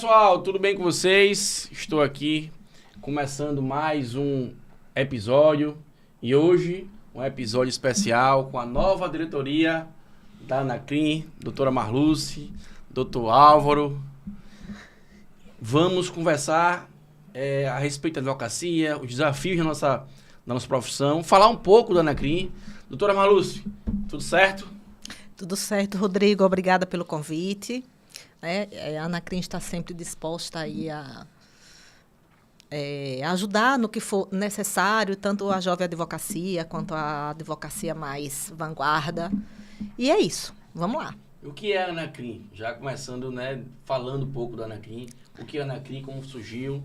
pessoal, tudo bem com vocês? Estou aqui começando mais um episódio e hoje um episódio especial com a nova diretoria da Anacrim, doutora Marluce, doutor Álvaro. Vamos conversar a respeito da advocacia, os desafios da nossa profissão, falar um pouco da Anacrim. Doutora Marluce, tudo certo? Tudo certo, Rodrigo. Obrigada pelo convite. A Anacrim está sempre disposta aí a ajudar no que for necessário, tanto a jovem advocacia quanto a advocacia mais vanguarda. E é isso. Vamos lá. O que é a Anacrim? Já começando, falando um pouo da Anacrim. O que é a Anacrim, como surgiu?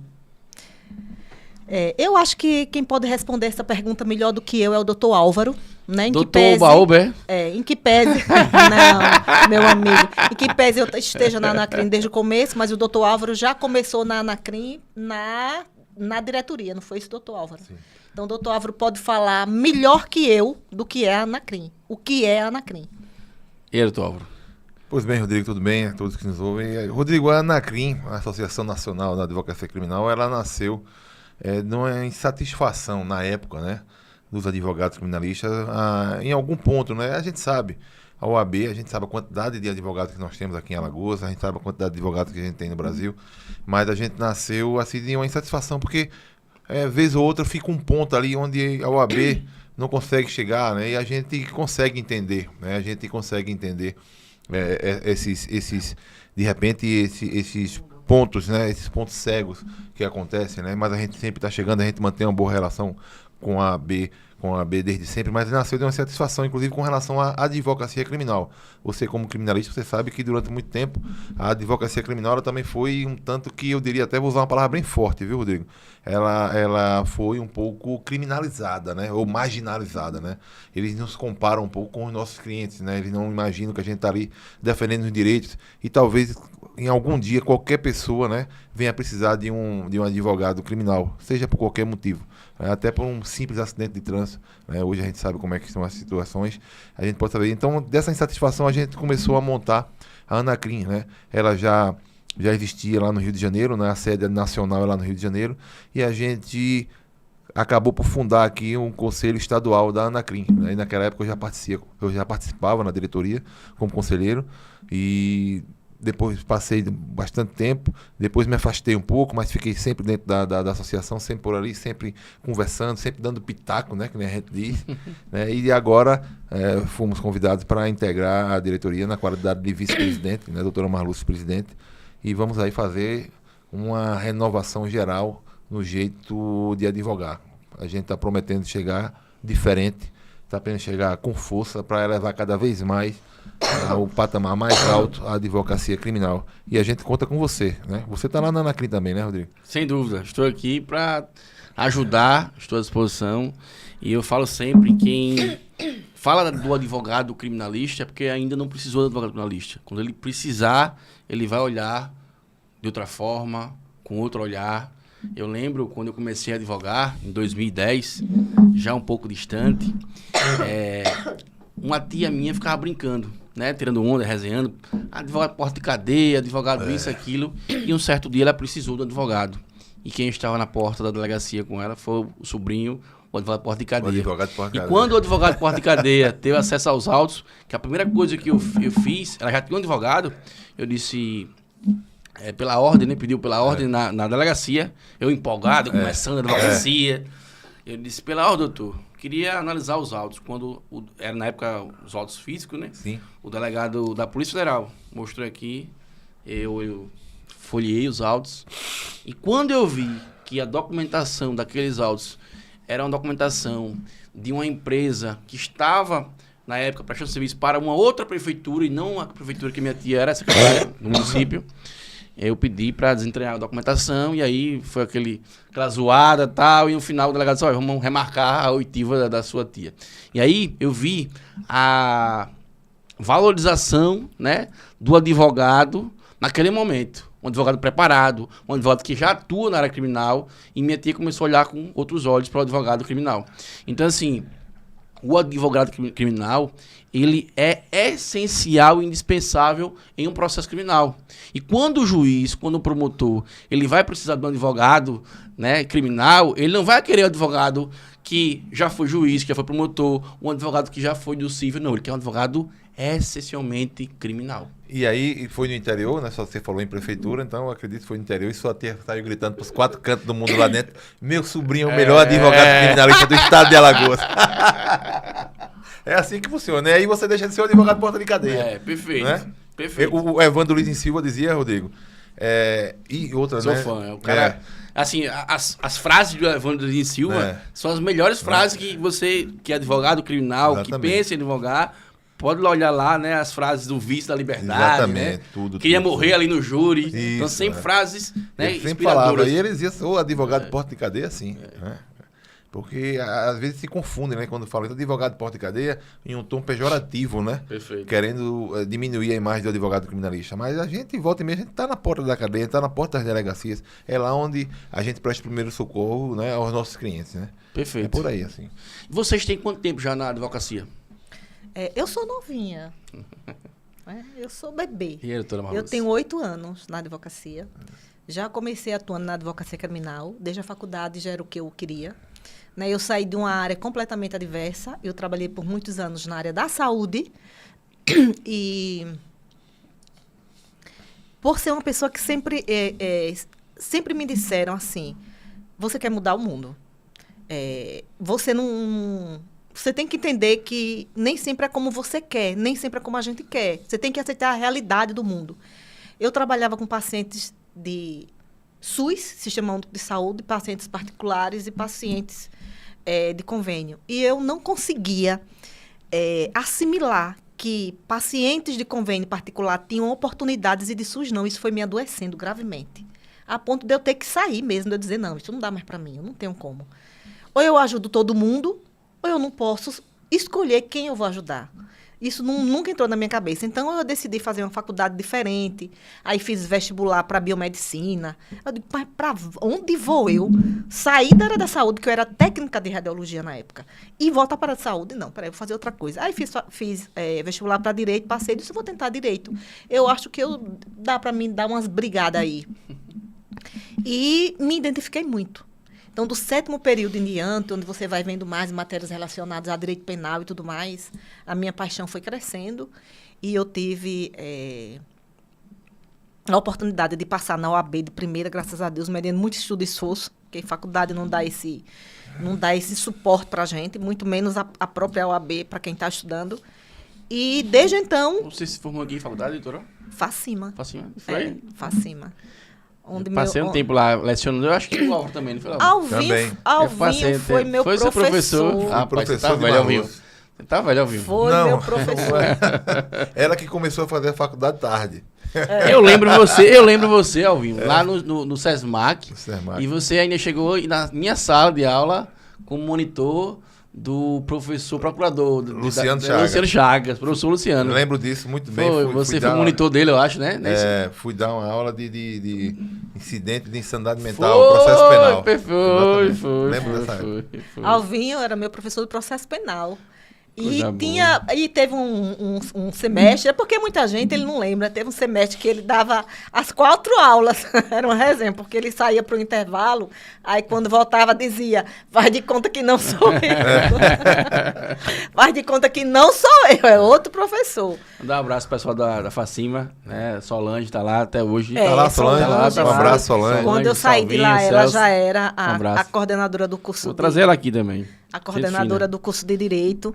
Eu acho que quem pode responder essa pergunta melhor do que eu é o doutor Álvaro. Né, doutor Baúber? Em que pese... Não, meu amigo. Em que pese eu esteja na Anacrim desde o começo, mas o doutor Álvaro já começou na Anacrim na diretoria, não foi isso, doutor Álvaro? Sim. Então, o doutor Álvaro pode falar melhor que eu do que é a Anacrim. O que é a Anacrim? E aí, doutor Álvaro? Pois bem, Rodrigo, tudo bem? A todos que nos ouvem. Rodrigo, a Anacrim, a Associação Nacional da Advocacia Criminal, ela nasceu numa insatisfação na época, né? Dos advogados criminalistas, em algum ponto, né? A gente sabe, a OAB, a gente sabe a quantidade de advogados que nós temos aqui em Alagoas, a gente sabe a quantidade de advogados que a gente tem no Brasil, mas a gente nasceu assim de uma insatisfação, porque vez ou outra fica um ponto ali onde a OAB não consegue chegar, né? E a gente consegue entender, né? A gente consegue entender de repente, esses pontos, né? Esses pontos cegos que acontecem, né? Mas a gente sempre está chegando, a gente mantém uma boa relação com a AB desde sempre, mas nasceu de uma satisfação, inclusive com relação à advocacia criminal. Você, como criminalista, você sabe que durante muito tempo a advocacia criminal ela também foi um tanto que eu diria, até vou usar uma palavra bem forte, viu, Rodrigo? Ela foi um pouco criminalizada, né? Ou marginalizada, né? Eles nos comparam um pouco com os nossos clientes, né? Eles não imaginam que a gente está ali defendendo os direitos e talvez em algum dia qualquer pessoa, né, venha precisar de um advogado criminal, seja por qualquer motivo. Até por um simples acidente de trânsito, né? Hoje a gente sabe como é que são as situações, a gente pode saber. Então, dessa insatisfação, a gente começou a montar a Anacrim, né? Ela já existia lá no Rio de Janeiro, né? A sede nacional é lá no Rio de Janeiro, e a gente acabou por fundar aqui um conselho estadual da Anacrim, né? E naquela época eu já participava na diretoria como conselheiro, e depois passei bastante tempo, depois me afastei um pouco, mas fiquei sempre dentro da associação, sempre por ali, sempre conversando, sempre dando pitaco, né, que nem a gente diz, né, e agora fomos convidados para integrar a diretoria na qualidade de vice-presidente, né, doutora Marluce, presidente, e vamos aí fazer uma renovação geral no jeito de advogar. A gente está prometendo chegar diferente, está apenas chegar com força para elevar cada vez mais o patamar mais alto, a advocacia criminal. E a gente conta com você, né? Você está lá na Anacrim também, né, Rodrigo? Sem dúvida. Estou aqui para ajudar, estou à disposição. E eu falo sempre, quem fala do advogado criminalista é porque ainda não precisou do advogado criminalista. Quando ele precisar, ele vai olhar de outra forma, com outro olhar. Eu lembro quando eu comecei a advogar, em 2010, já um pouco distante, uma tia minha ficava brincando, né? Tirando onda, resenhando. Advogado porta de cadeia, advogado isso, aquilo. E um certo dia ela precisou do advogado. E quem estava na porta da delegacia com ela foi o sobrinho, o advogado porta de cadeia. Quando o advogado porta de cadeia teve acesso aos autos, que a primeira coisa que eu fiz, ela já tinha um advogado, eu disse... pela ordem, né? Pediu pela ordem na delegacia. Eu empolgado, começando a advocacia. Eu disse, pela ordem, doutor, queria analisar os autos. Quando era na época os autos físicos, né? Sim. O delegado da Polícia Federal mostrou aqui, eu folheei os autos. E quando eu vi que a documentação daqueles autos era uma documentação de uma empresa que estava, na época, prestando serviço para uma outra prefeitura, e não a prefeitura que minha tia era secretária do município, eu pedi para desentranhar a documentação, e aí foi aquela zoada e tal, e no final o delegado disse, olha, vamos remarcar a oitiva da sua tia. E aí eu vi a valorização, né, do advogado naquele momento. Um advogado preparado, um advogado que já atua na área criminal, e minha tia começou a olhar com outros olhos para o advogado criminal. Então, assim, o advogado criminal, ele é essencial e indispensável em um processo criminal. E quando o juiz, quando o promotor, ele vai precisar de um advogado, né, criminal, ele não vai querer um advogado que já foi juiz, que já foi promotor, um advogado que já foi do civil, não. Ele quer um advogado essencialmente criminal. E aí foi no interior, né? Só você falou em prefeitura, então eu acredito que foi no interior e sua tia saiu gritando para os 4 cantos do mundo lá dentro: meu sobrinho é o melhor advogado criminalista do estado de Alagoas. É assim que funciona, né? Aí você deixa de ser um advogado porta de cadeia. É, perfeito. Né? Perfeito. O Evandro Luiz em Silva dizia, Rodrigo, e outra, Sou né? fã. O cara, assim, as frases do Evandro Luiz Silva são as melhores frases que você, que é advogado criminal, Exatamente. que pensa em advogar, pode olhar lá, né, as frases do vício da liberdade, Exatamente, né? tudo. Queria morrer ali no júri. Isso, Então, sempre frases, né, ele sempre falava, inspiradoras. e ele dizia, sou advogado porta de cadeia, assim, né? Porque às vezes se confundem, né? Quando fala advogado porta de cadeia em um tom pejorativo, né? Perfeito. Querendo diminuir a imagem do advogado criminalista. Mas a gente, volta e meia, a gente está na porta da cadeia, está na porta das delegacias. É lá onde a gente presta o primeiro socorro, né, aos nossos clientes, né? Perfeito. É por aí, assim. Vocês têm quanto tempo já na advocacia? Eu sou novinha. Eu sou bebê. E aí, doutora Marluce? Eu tenho 8 anos na advocacia. Já comecei atuando na advocacia criminal. Desde a faculdade já era o que eu queria. Né, eu saí de uma área completamente adversa. Eu trabalhei por muitos anos na área da saúde. E por ser uma pessoa que sempre me disseram assim: você quer mudar o mundo. Você não... Você tem que entender que nem sempre é como você quer, nem sempre é como a gente quer. Você tem que aceitar a realidade do mundo. Eu trabalhava com pacientes de SUS, Sistema Único de Saúde, pacientes particulares e pacientes de convênio. E eu não conseguia assimilar que pacientes de convênio particular tinham oportunidades e de SUS não. Isso foi me adoecendo gravemente. A ponto de eu ter que sair mesmo, de eu dizer, não, isso não dá mais para mim, eu não tenho como. Ou eu ajudo todo mundo, ou eu não posso escolher quem eu vou ajudar. Isso nunca entrou na minha cabeça. Então, eu decidi fazer uma faculdade diferente. Aí, fiz vestibular para biomedicina. Eu digo, mas para onde vou eu? Sair da área da saúde, que eu era técnica de radiologia na época, e voltar para a saúde? Não, peraí, vou fazer outra coisa. Aí, fiz vestibular para direito, passei, disse, vou tentar direito. Eu acho que dá para mim dar umas brigadas aí. E me identifiquei muito. Então, do 7º período em diante, onde você vai vendo mais matérias relacionadas a direito penal e tudo mais, a minha paixão foi crescendo e eu tive a oportunidade de passar na OAB de primeira, graças a Deus, mediante muito estudo e esforço, porque a faculdade não dá esse suporte para a gente, muito menos a própria OAB para quem está estudando. E, desde então... Você se formou aqui em faculdade, doutora? Facima. Facima? Foi? Facima. Passei um tempo lá lecionando, eu acho que o Álvaro também, não foi lá? Alvinho foi meu foi seu professor. Ah, professor professor tá velho, Alvinho. Você tá velho, Alvinho. Foi meu professor. Ela que começou a fazer a faculdade tarde. Eu lembro você, Alvinho, lá no SESMAC. E você ainda chegou na minha sala de aula como monitor do professor procurador Luciano Chagas, professor Luciano. Eu lembro disso muito bem. Você foi monitor dele, eu acho, né? Fui dar uma aula de incidente de insanidade mental, processo penal. Foi. Lembro dessa época. Alvinho era meu professor do processo penal. E teve um semestre, é porque muita gente ele não lembra, teve um semestre que ele dava as 4 aulas, era uma resenha, porque ele saía para o intervalo, aí quando voltava dizia, faz de conta que não sou eu. Faz de conta que não sou eu, é outro professor. Mandar um abraço pro pessoal da Facima, né? Solange tá lá até hoje. Tá lá, Solange. Um abraço, Solange. Quando eu saí de lá, ela já era a coordenadora do curso. Vou trazer ela aqui também. A coordenadora do curso de Direito.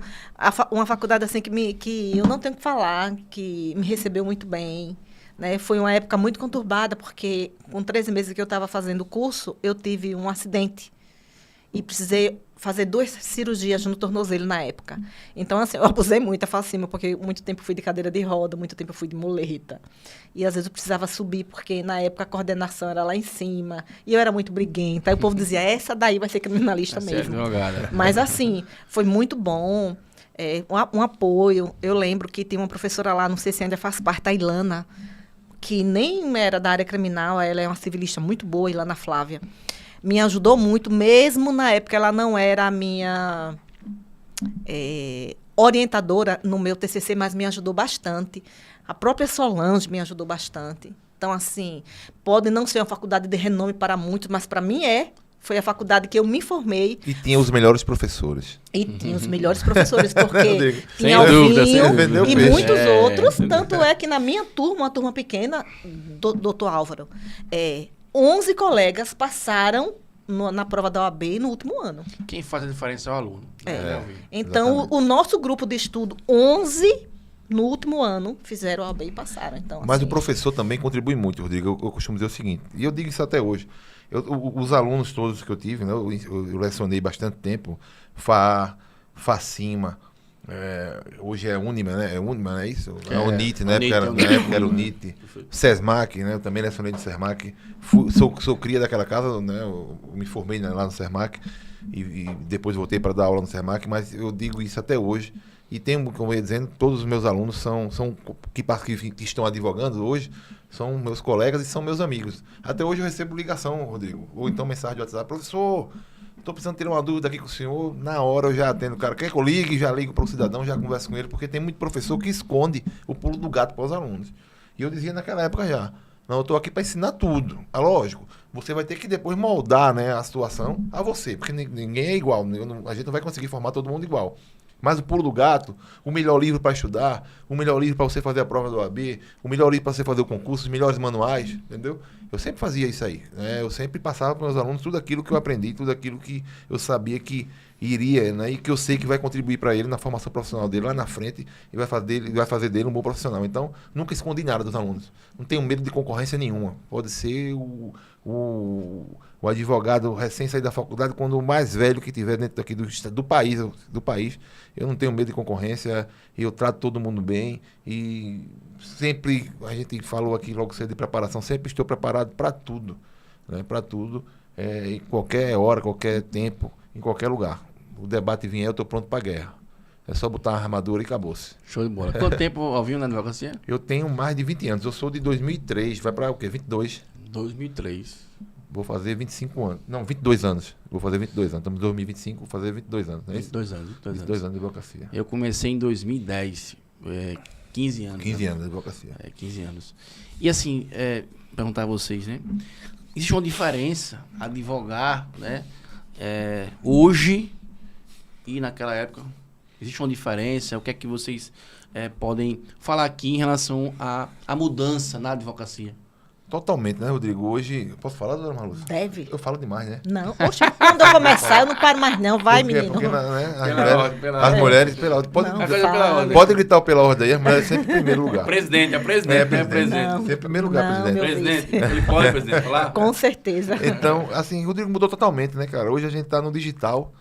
Uma faculdade assim que eu não tenho que falar, que me recebeu muito bem. Né? Foi uma época muito conturbada, porque com 13 meses que eu estava fazendo o curso, eu tive um acidente. E precisei fazer 2 cirurgias no tornozelo na época. Então, assim, eu abusei muito da Facima, porque muito tempo fui de cadeira de roda, muito tempo eu fui de muleta. E, às vezes, eu precisava subir, porque, na época, a coordenação era lá em cima. E eu era muito briguenta. Aí o povo dizia, essa daí vai ser criminalista mesmo. Mas, assim, foi muito bom. Um apoio. Eu lembro que tinha uma professora lá, não sei se ainda faz parte, a Ilana, que nem era da área criminal, ela é uma civilista muito boa, Ilana Flávia. Me ajudou muito, mesmo na época ela não era a minha orientadora no meu TCC, mas me ajudou bastante. A própria Solange me ajudou bastante. Então, assim, pode não ser uma faculdade de renome para muitos, mas para mim foi a faculdade que eu me formei. E tinha os melhores professores. E tinha os melhores professores, porque Sem tinha dúvida, sem Alvinho dúvida. e Peixe. muitos outros. Tanto é que na minha turma, uma turma pequena, doutor Álvaro, 11 colegas passaram na prova da OAB no último ano. Quem faz a diferença é o aluno. Então, exatamente. o nosso grupo de estudo, 11 no último ano, fizeram a OAB e passaram. Então, Mas assim, o professor também contribui muito, Rodrigo. Eu costumo dizer o seguinte, e eu digo isso até hoje. Os alunos todos que eu tive, né, eu lecionei bastante tempo, FACIMA, hoje é Unima, né? É Unima, não é isso? É a UNIT, né? Porque na época era UNIT. SESMAC, né? Eu também lecionei no SESMAC. Sou cria daquela casa, né? Eu me formei, né, lá no SESMAC e depois voltei para dar aula no SESMAC, mas eu digo isso até hoje. E tenho, como eu ia dizendo, todos os meus alunos que estão advogando hoje, são meus colegas e são meus amigos. Até hoje eu recebo ligação, Rodrigo, ou então mensagem de WhatsApp: professor, estou precisando tirar uma dúvida aqui com o senhor. Na hora eu já atendo o cara. Quer que eu ligue? Já ligo para o cidadão, já converso com ele, porque tem muito professor que esconde o pulo do gato para os alunos. E eu dizia naquela época já: não, eu estou aqui para ensinar tudo. Lógico, você vai ter que depois moldar, né, a situação a você, porque ninguém é igual, a gente não vai conseguir formar todo mundo igual. Mas o pulo do gato, o melhor livro para estudar, o melhor livro para você fazer a prova do OAB, o melhor livro para você fazer o concurso, os melhores manuais, entendeu? Eu sempre fazia isso aí, né? Eu sempre passava para os meus alunos tudo aquilo que eu aprendi, tudo aquilo que eu sabia que iria, né? E que eu sei que vai contribuir para ele na formação profissional dele lá na frente e vai fazer dele um bom profissional. Então, nunca escondi nada dos alunos. Não tenho medo de concorrência nenhuma. Pode ser o advogado recém saído da faculdade, quando o mais velho que tiver dentro daqui do país, eu não tenho medo de concorrência, eu trato todo mundo bem e sempre, a gente falou aqui logo cedo de preparação, sempre estou preparado para tudo, né? Para tudo, em qualquer hora, qualquer tempo, em qualquer lugar. O debate vier, eu estou pronto para a guerra. É só botar a armadura e acabou-se. Show de bola. Quanto tempo Alvinho na advocacia? Eu tenho mais de 20 anos, eu sou de 2003, vai para o quê? 22? 2003. Vou fazer 25 anos. Não, 22 anos. Vou fazer 22 anos. Estamos em 2025, vou fazer 22 anos. Não é isso? 22 anos. 22 anos de advocacia. Eu comecei em 2010. 15 anos. 15 né? anos de advocacia. 15 anos. E assim, perguntar a vocês, né? Existe uma diferença advogar, né? Hoje e naquela época? Existe uma diferença? O que é que vocês podem falar aqui em relação à mudança na advocacia? Totalmente, né, Rodrigo? Hoje... Posso falar, doutora Marlúcia? Deve. Eu falo demais, né? Não, poxa, quando eu começar, eu não paro mais não. Vai, Porque, menino. as mulheres, pela ordem. Não, pela ordem. Pode gritar o pela ordem aí, as mulheres sempre em primeiro lugar. Presidente, presidente. Não. Sempre em primeiro lugar, Não, presidente. meu Presidente, ele pode, presidente, falar? Com certeza. Então, assim, Rodrigo mudou totalmente, né, cara? Hoje a gente tá no digital,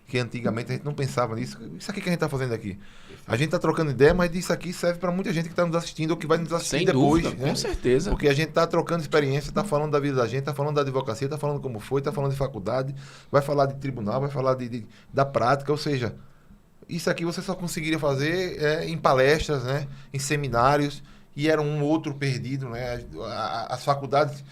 que antigamente a gente não pensava nisso. Isso aqui que a gente tá fazendo aqui. A gente tá trocando ideia, mas isso aqui serve para muita gente que tá nos assistindo ou que vai nos assistir Sem depois. dúvida, né? com certeza. Porque a gente tá trocando experiência, tá falando da vida da gente, tá falando da advocacia, tá falando como foi, tá falando de faculdade, vai falar de tribunal, vai falar da prática, ou seja, isso aqui você só conseguiria fazer em palestras, né, em seminários, e era um outro perdido, né? As faculdades,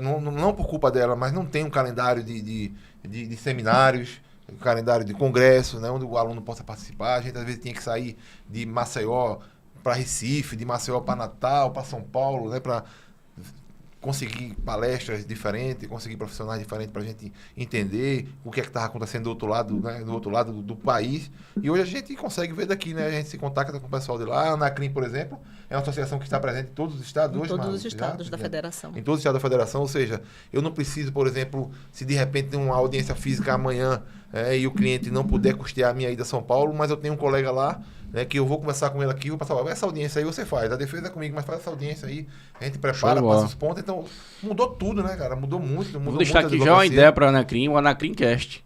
não por culpa dela, mas não tem um calendário de seminários, um calendário de congresso, né, onde o aluno possa participar. A gente às vezes tinha que sair de Maceió para Recife, de Maceió para Natal, para São Paulo, né, para conseguir palestras diferentes, conseguir profissionais diferentes para a gente entender o que é que estava acontecendo do outro lado, né, do outro lado do país. E hoje a gente consegue ver daqui, né? A gente se contacta com o pessoal de lá. A Anacrim, por exemplo, é uma associação que está presente em todos os estados hoje. Em todos os estados da federação. Em todos os estados da federação, ou seja, eu não preciso, por exemplo, se de repente tem uma audiência física amanhã e o cliente não puder custear a minha ida a São Paulo, mas eu tenho um colega lá, né, que eu vou conversar com ele aqui, vou passar, essa audiência aí você faz, a defesa é comigo, mas faz essa audiência aí, a gente prepara, passa os pontos. Então, mudou tudo, né, cara? Mudou muito. Vou deixar aqui já uma ideia para a Anacrim, o Anacrimcast.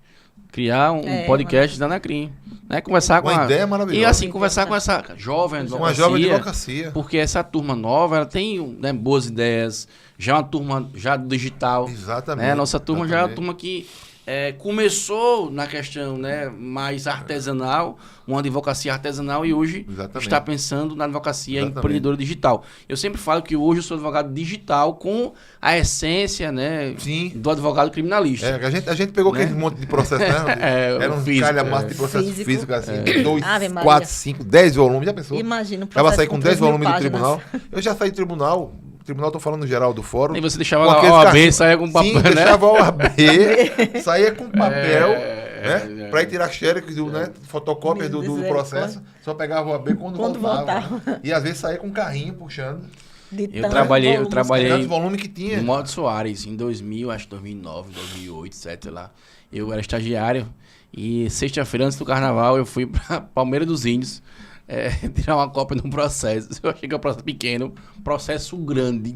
Criar um podcast da Anacrim. Né? Conversar com uma ideia maravilhosa. E assim, conversar com essa jovem advocacia. Uma jovem advocacia. Porque essa turma nova, ela tem, né, boas ideias, já é uma turma já digital. Exatamente. Né? Nossa turma já é uma turma que começou na questão, né, mais artesanal, uma advocacia artesanal, e hoje Exatamente. está pensando na advocacia Exatamente. empreendedora digital. Eu sempre falo que hoje eu sou advogado digital com a essência, né, Sim. do advogado criminalista. A gente pegou Né? aquele monte de processo, né? Era um físico, calhamaço de processo Físico. físico, assim, 2, Ave Maria. 4, 5, 10 volumes, já pensou? Imagina, um Ela processo sair com 10 3.000 volumes do páginas. tribunal. Eu já saí do tribunal tô falando no geral do fórum. E você deixava com lá aqueles a OAB, cachorros. saia com papel, Sim, né? deixava a OAB, saía com papel, É. né? Pra ir tirar xerox, né? Fotocópias do processo. Só pegava a OAB quando voltava. E às vezes saía com um carrinho puxando. De Eu tantos trabalhei volumes. Tantos volumes que tinha. no Modo Soares, em 2000, acho que 2009, 2008, sei lá. Eu era estagiário e sexta-feira, antes do carnaval, eu fui pra Palmeira dos Índios tirar uma cópia de um processo. Eu achei que era um processo pequeno, processo grande,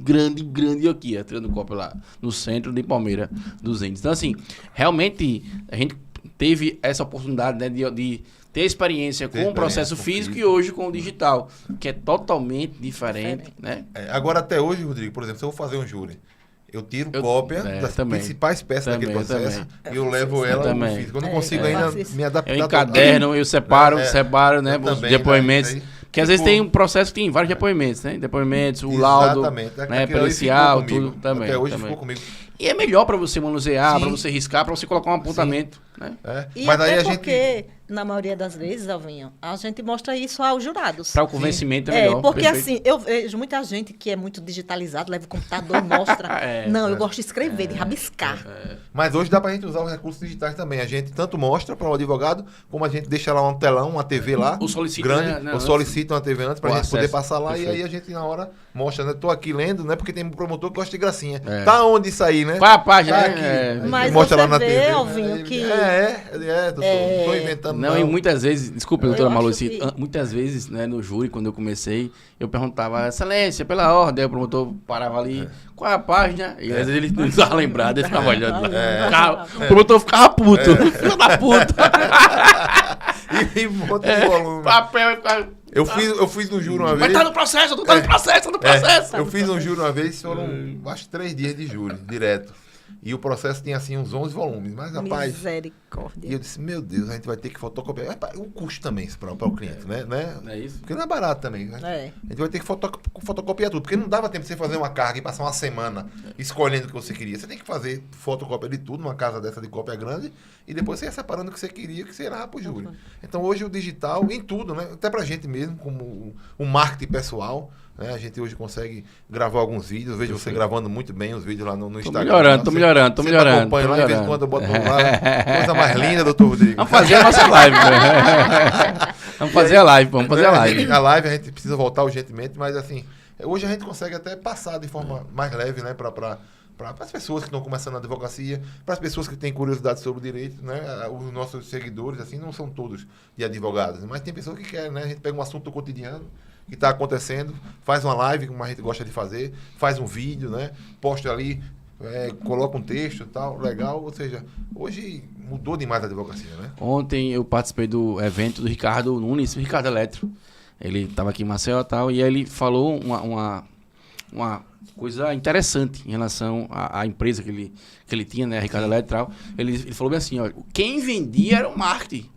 e eu aqui, tirando cópia lá no centro de Palmeira dos Índios. Então, assim, realmente, a gente teve essa oportunidade, né, de ter experiência com o processo físico e hoje com o digital, que é totalmente diferente, né? Agora, até hoje, Rodrigo, por exemplo, se eu vou fazer um júri, eu tiro cópia das também. principais peças daquele processo e eu levo ela também. no físico. Eu não consigo ainda me adaptar. Eu encaderno, eu separo, né, os também, depoimentos. né, Porque às vezes tem um processo que tem vários depoimentos, né? Depoimentos, o laudo, né, Aquilo ali pericial, ficou comigo. tudo também. Até hoje também. ficou comigo. E é melhor para você manusear, Sim. para você riscar, para você colocar um apontamento, né? E Mas até aí a porque, gente... na maioria das vezes, Alvinho, a gente mostra isso aos jurados. Para o convencimento é melhor. Porque perfeito. assim, eu vejo muita gente que é muito digitalizado, leva o computador e mostra. Não, eu gosto de escrever, de rabiscar. Mas hoje dá pra gente usar os recursos digitais também. A gente tanto mostra para o advogado, como a gente deixa lá um telão, uma TV lá, O solicita, grande, né, ou solicita uma TV antes pra o gente poder acesso. passar lá. Perfeito. E aí a gente na hora mostra, né? Tô aqui lendo, né? Porque tem um promotor que gosta de gracinha. É. Tá onde isso aí, né? Qual a página? Tá né? aqui. Mas Aí mostra você lá na vê, TV. Alvinho, que... Doutor. Não tô inventando Não, e muitas vezes, desculpa, doutora acho Maluci, que- muitas vezes, né, no júri, quando eu comecei, eu perguntava, excelência, pela ordem, aí o promotor parava ali, qual é a página? E às vezes ele não estava lembrado, ele ficava olhando. O promotor ficava puto, filho da puta. E um monte de volume. Papel, Eu fiz um júri uma mas vez. tá no processo, tá no processo, tá no processo. Eu fiz um júri uma vez, foram acho 3 dias de júri, direto. E o processo tinha assim uns 11 volumes. Mas, rapaz, Misericórdia. e eu disse, meu Deus, a gente vai ter que fotocopiar. Rapaz, o custo também para o cliente, né? Não é isso? Porque não é barato também. Né? A gente vai ter que fotocopiar tudo. Porque não dava tempo de você fazer uma carga e passar uma semana escolhendo o que você queria. Você tem que fazer fotocópia de tudo, numa casa dessa de cópia grande, e depois você ia separando o que você queria, que você irá pro júri. Então hoje o digital, em tudo, né? Até pra gente mesmo, como o marketing pessoal, né? A gente hoje consegue gravar alguns vídeos. Eu vejo você gravando muito bem os vídeos lá no Instagram. Tô melhorando. Você acompanha lá, de vez em quando eu boto lá. Coisa mais linda, doutor Rodrigo. Vamos fazer a nossa live, Vamos fazer a live, vamos fazer a live. A live a gente precisa voltar urgentemente, mas assim, hoje a gente consegue até passar de forma mais leve, né, para as pessoas que estão começando a advocacia, para as pessoas que têm curiosidade sobre o direito, né, os nossos seguidores, assim, não são todos de advogados, mas tem pessoas que querem, né, a gente pega um assunto cotidiano que está acontecendo, faz uma live, como a gente gosta de fazer, faz um vídeo, né, posta ali, coloca um texto e tal, legal, ou seja, hoje mudou demais a advocacia, né? Ontem eu participei do evento do Ricardo Nunes, o Ricardo Eletro. Ele estava aqui em Maceió e tal, e aí ele falou uma coisa interessante em relação à empresa que ele tinha, né, Ricardo Eletro e tal. Ele falou bem assim, ó, quem vendia era o marketing.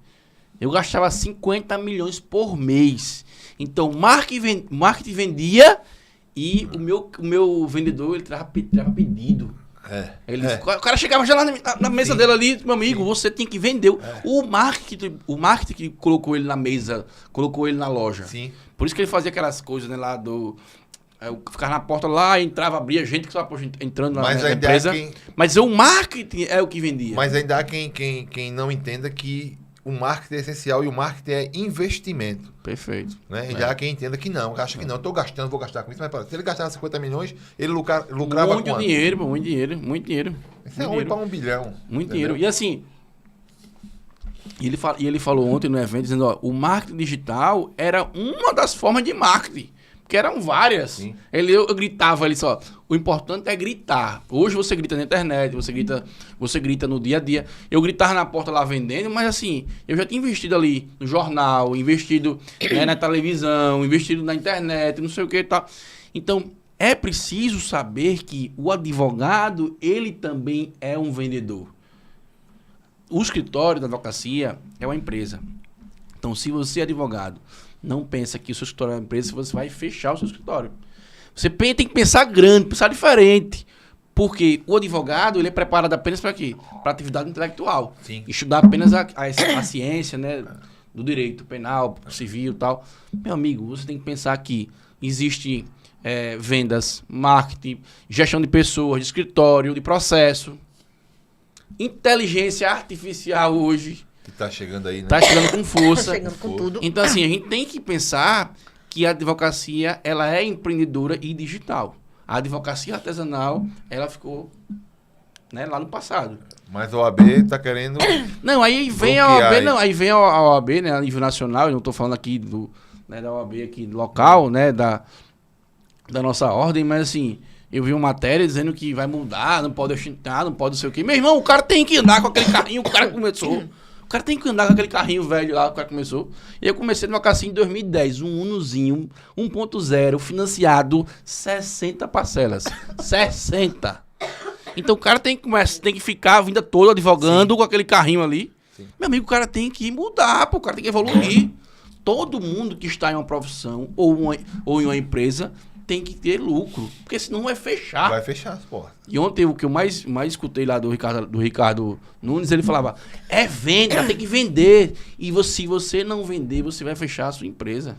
Eu gastava 50 milhões por mês. Então, marketing vendia e o meu vendedor, ele trava pedido. O cara chegava já lá na mesa dele ali, meu amigo, você tem que vender. O marketing que colocou ele na mesa, colocou ele na loja. Sim. Por isso que ele fazia aquelas coisas, né, lá ficava na porta lá, entrava, abria gente que estava entrando na empresa. Mas o marketing é o que vendia. Mas ainda há quem não entenda que o marketing é essencial e o marketing é investimento. Perfeito. Né? Ainda há quem entenda que não, acha que não, estou gastando, vou gastar com isso, mas se ele gastar 50 milhões, ele lucrava muito quanto? Dinheiro, muito dinheiro. Isso é 1 para 1 bilhão. Muito entendeu? dinheiro. E assim, ele falou ontem no evento, dizendo, ó, o marketing digital era uma das formas de marketing. Porque eram várias. Sim. Eu gritava ali só. O importante é gritar. Hoje você grita na internet, você grita no dia a dia. Eu gritava na porta lá vendendo, mas assim, eu já tinha investido ali no jornal, investido na televisão, investido na internet, não sei o que e tal. Então, é preciso saber que o advogado, ele também é um vendedor. o escritório da advocacia é uma empresa. Então, se você é advogado, não pensa que o seu escritório é uma empresa, você vai fechar o seu escritório. Você tem que pensar grande, pensar diferente. Porque o advogado, ele é preparado apenas para quê? Para atividade intelectual. Sim. Estudar apenas a ciência, né? Do direito penal, civil e tal. Meu amigo, você tem que pensar que existe vendas, marketing, gestão de pessoas, de escritório, de processo. Inteligência artificial hoje. Que tá chegando aí, né? Tá chegando com força. Chegando com tudo. Então, assim, a gente tem que pensar que a advocacia, ela é empreendedora e digital. A advocacia artesanal, ela ficou, né, lá no passado. Mas a OAB tá querendo... Não, aí vem a OAB, não, aí vem a OAB, né, a nível nacional, eu não tô falando aqui da OAB aqui local, né, da nossa ordem, mas assim, eu vi uma matéria dizendo que vai mudar, não pode ostentar, não pode não sei o quê. Meu irmão, o cara tem que andar com aquele carrinho, o cara começou. O cara tem que andar com aquele carrinho velho lá, o cara começou. E eu comecei numa cassinha em 2010, um Unozinho 1.0, financiado 60 parcelas. 60! Então o cara tem que ficar a vida toda advogando com aquele carrinho ali. Sim. Meu amigo, o cara tem que mudar, pô, o cara tem que evoluir. Todo mundo que está em uma profissão ou em uma empresa tem que ter lucro, porque senão vai fechar. Vai fechar as portas. E ontem o que eu mais escutei lá do Ricardo Nunes, ele falava, venda, tem que vender. E se você não vender, você vai fechar a sua empresa.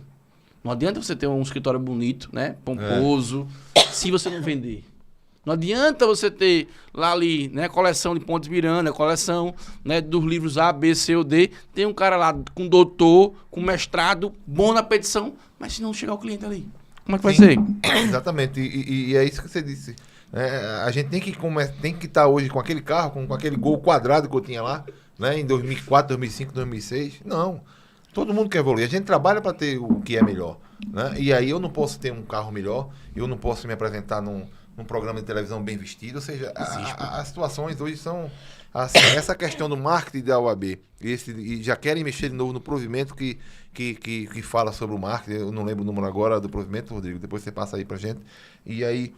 Não adianta você ter um escritório bonito, né, pomposo, se você não vender. Não adianta você ter lá ali, né, coleção de Pontes Miranda, coleção, né, dos livros A, B, C ou D. Tem um cara lá com doutor, com mestrado, bom na petição, mas se não chegar o cliente ali, como é que vai ser? Exatamente. E é isso que você disse. A gente tem que estar hoje com aquele carro, com aquele Gol quadrado que eu tinha lá, né, em 2004, 2005, 2006. Não. Todo mundo quer evoluir. A gente trabalha para ter o que é melhor, né? E aí eu não posso ter um carro melhor, eu não posso me apresentar num programa de televisão bem vestido. Ou seja, as situações hoje são assim, essa questão do marketing da UAB. E já querem mexer de novo no provimento que fala sobre o marketing. Eu não lembro o número agora do provimento, Rodrigo. Depois você passa aí pra gente. E aí,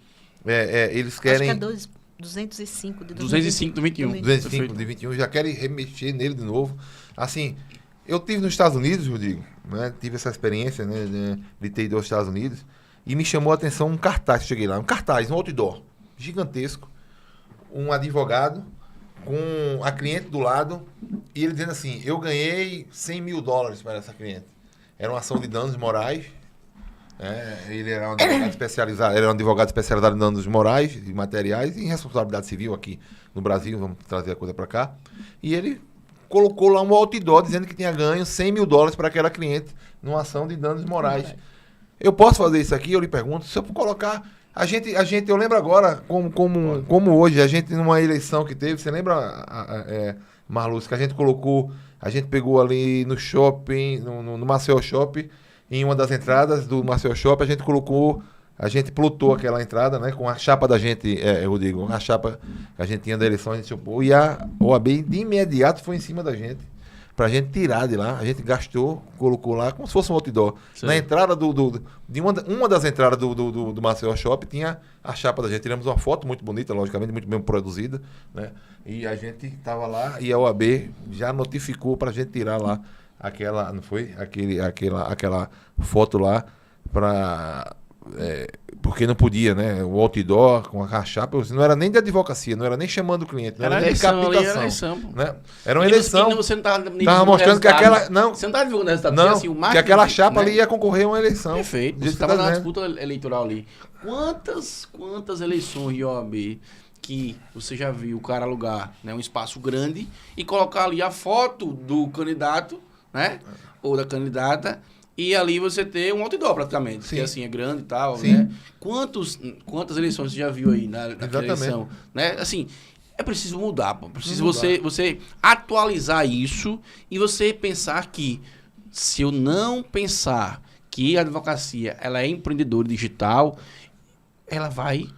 eles querem... Acho que é 205 de 205 do 21. 205 de 21. Já querem remexer nele de novo. Assim, eu estive nos Estados Unidos, Rodrigo, né? Tive essa experiência, né, de ter ido aos Estados Unidos. E me chamou a atenção um cartaz. Cheguei lá, um outdoor gigantesco. Um advogado com a cliente do lado, e ele dizendo assim, eu ganhei $100 mil para essa cliente. Era uma ação de danos morais. Ele era um advogado especializado em danos morais e materiais e em responsabilidade civil aqui no Brasil, vamos trazer a coisa para cá. E ele colocou lá um outdoor dizendo que tinha ganho $100 mil para aquela cliente numa ação de danos morais. Eu posso fazer isso aqui? Eu lhe pergunto. Se eu colocar... eu lembro agora, como hoje, a gente numa eleição que teve, você lembra, Marluz, que a gente pegou ali no shopping, no Maceió Shopping, em uma das entradas do Maceió Shopping, a gente plotou aquela entrada, né, com a chapa da gente, Rodrigo, a chapa que a gente tinha da eleição, a gente chupou, e a OAB de imediato foi em cima da gente, pra gente tirar de lá. A gente gastou, colocou lá como se fosse um outdoor. Sim. Na entrada de uma das entradas do Maceió Shopping tinha a chapa da gente. Tiramos uma foto muito bonita, logicamente, muito bem produzida, né? E a gente estava lá e a OAB já notificou pra gente tirar lá aquela, não foi? Aquela foto lá para... porque não podia, né? O outdoor com a chapa, não era nem de advocacia, não era nem chamando o cliente, não era nem de captação. Né? Era uma eleição. Você não estava mostrando que aquela. Não, você não estava divulgando o resultado. Não, assim, que aquela chapa, né, ali ia concorrer a uma eleição. Perfeito. Você estava na disputa eleitoral ali. Quantas eleições de OAB que você já viu o cara alugar, né, um espaço grande e colocar ali a foto do candidato, né? Ou da candidata. E ali você ter um outdoor praticamente, sim, que assim é grande e tal, sim, né? Quantas eleições você já viu aí naquela eleição, né? Assim, é preciso mudar, pô. Preciso você atualizar isso e você pensar que se eu não pensar que a advocacia ela é empreendedora digital, ela vai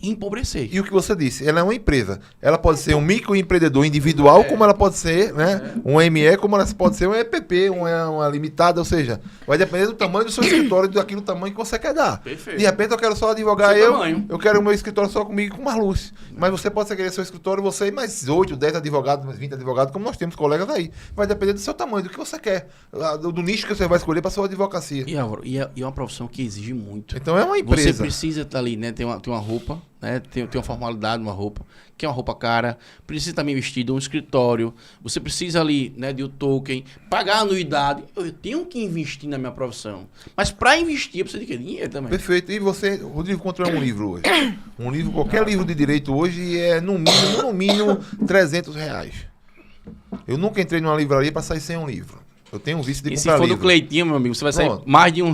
e empobrecer. E o que você disse, ela é uma empresa. Ela pode ser um microempreendedor individual, como ela pode ser, né? Um ME, como ela pode ser um EPP, uma limitada, ou seja, vai depender do tamanho do seu escritório, daquele tamanho que você quer dar. Perfeito. De repente eu quero só advogar Seu tamanho. eu quero o meu escritório só comigo e com Marluce. Mas você pode querer seu escritório, você e mais 8, 10 advogados, mais 20 advogados, como nós temos colegas aí. Vai depender do seu tamanho, do que você quer, do nicho que você vai escolher para sua advocacia. E, Álvaro, é uma profissão que exige muito. Então é uma empresa. Você precisa estar ali, né? Tem uma roupa, né? Tem uma formalidade, uma roupa, que é uma roupa cara. Precisa também vestido, um escritório. Você precisa ali, né, de um token, pagar a anuidade. Eu tenho que investir na minha profissão. Mas para investir, eu preciso de quê? Dinheiro também. Perfeito. E você, Rodrigo, quanto é um livro hoje? Um livro, qualquer livro de direito hoje é no mínimo R$300. Eu nunca entrei numa livraria para sair sem um livro. Eu tenho um vício de e comprar se for livro. do Cleitinho, meu amigo, você vai sair Pronto. com mais de um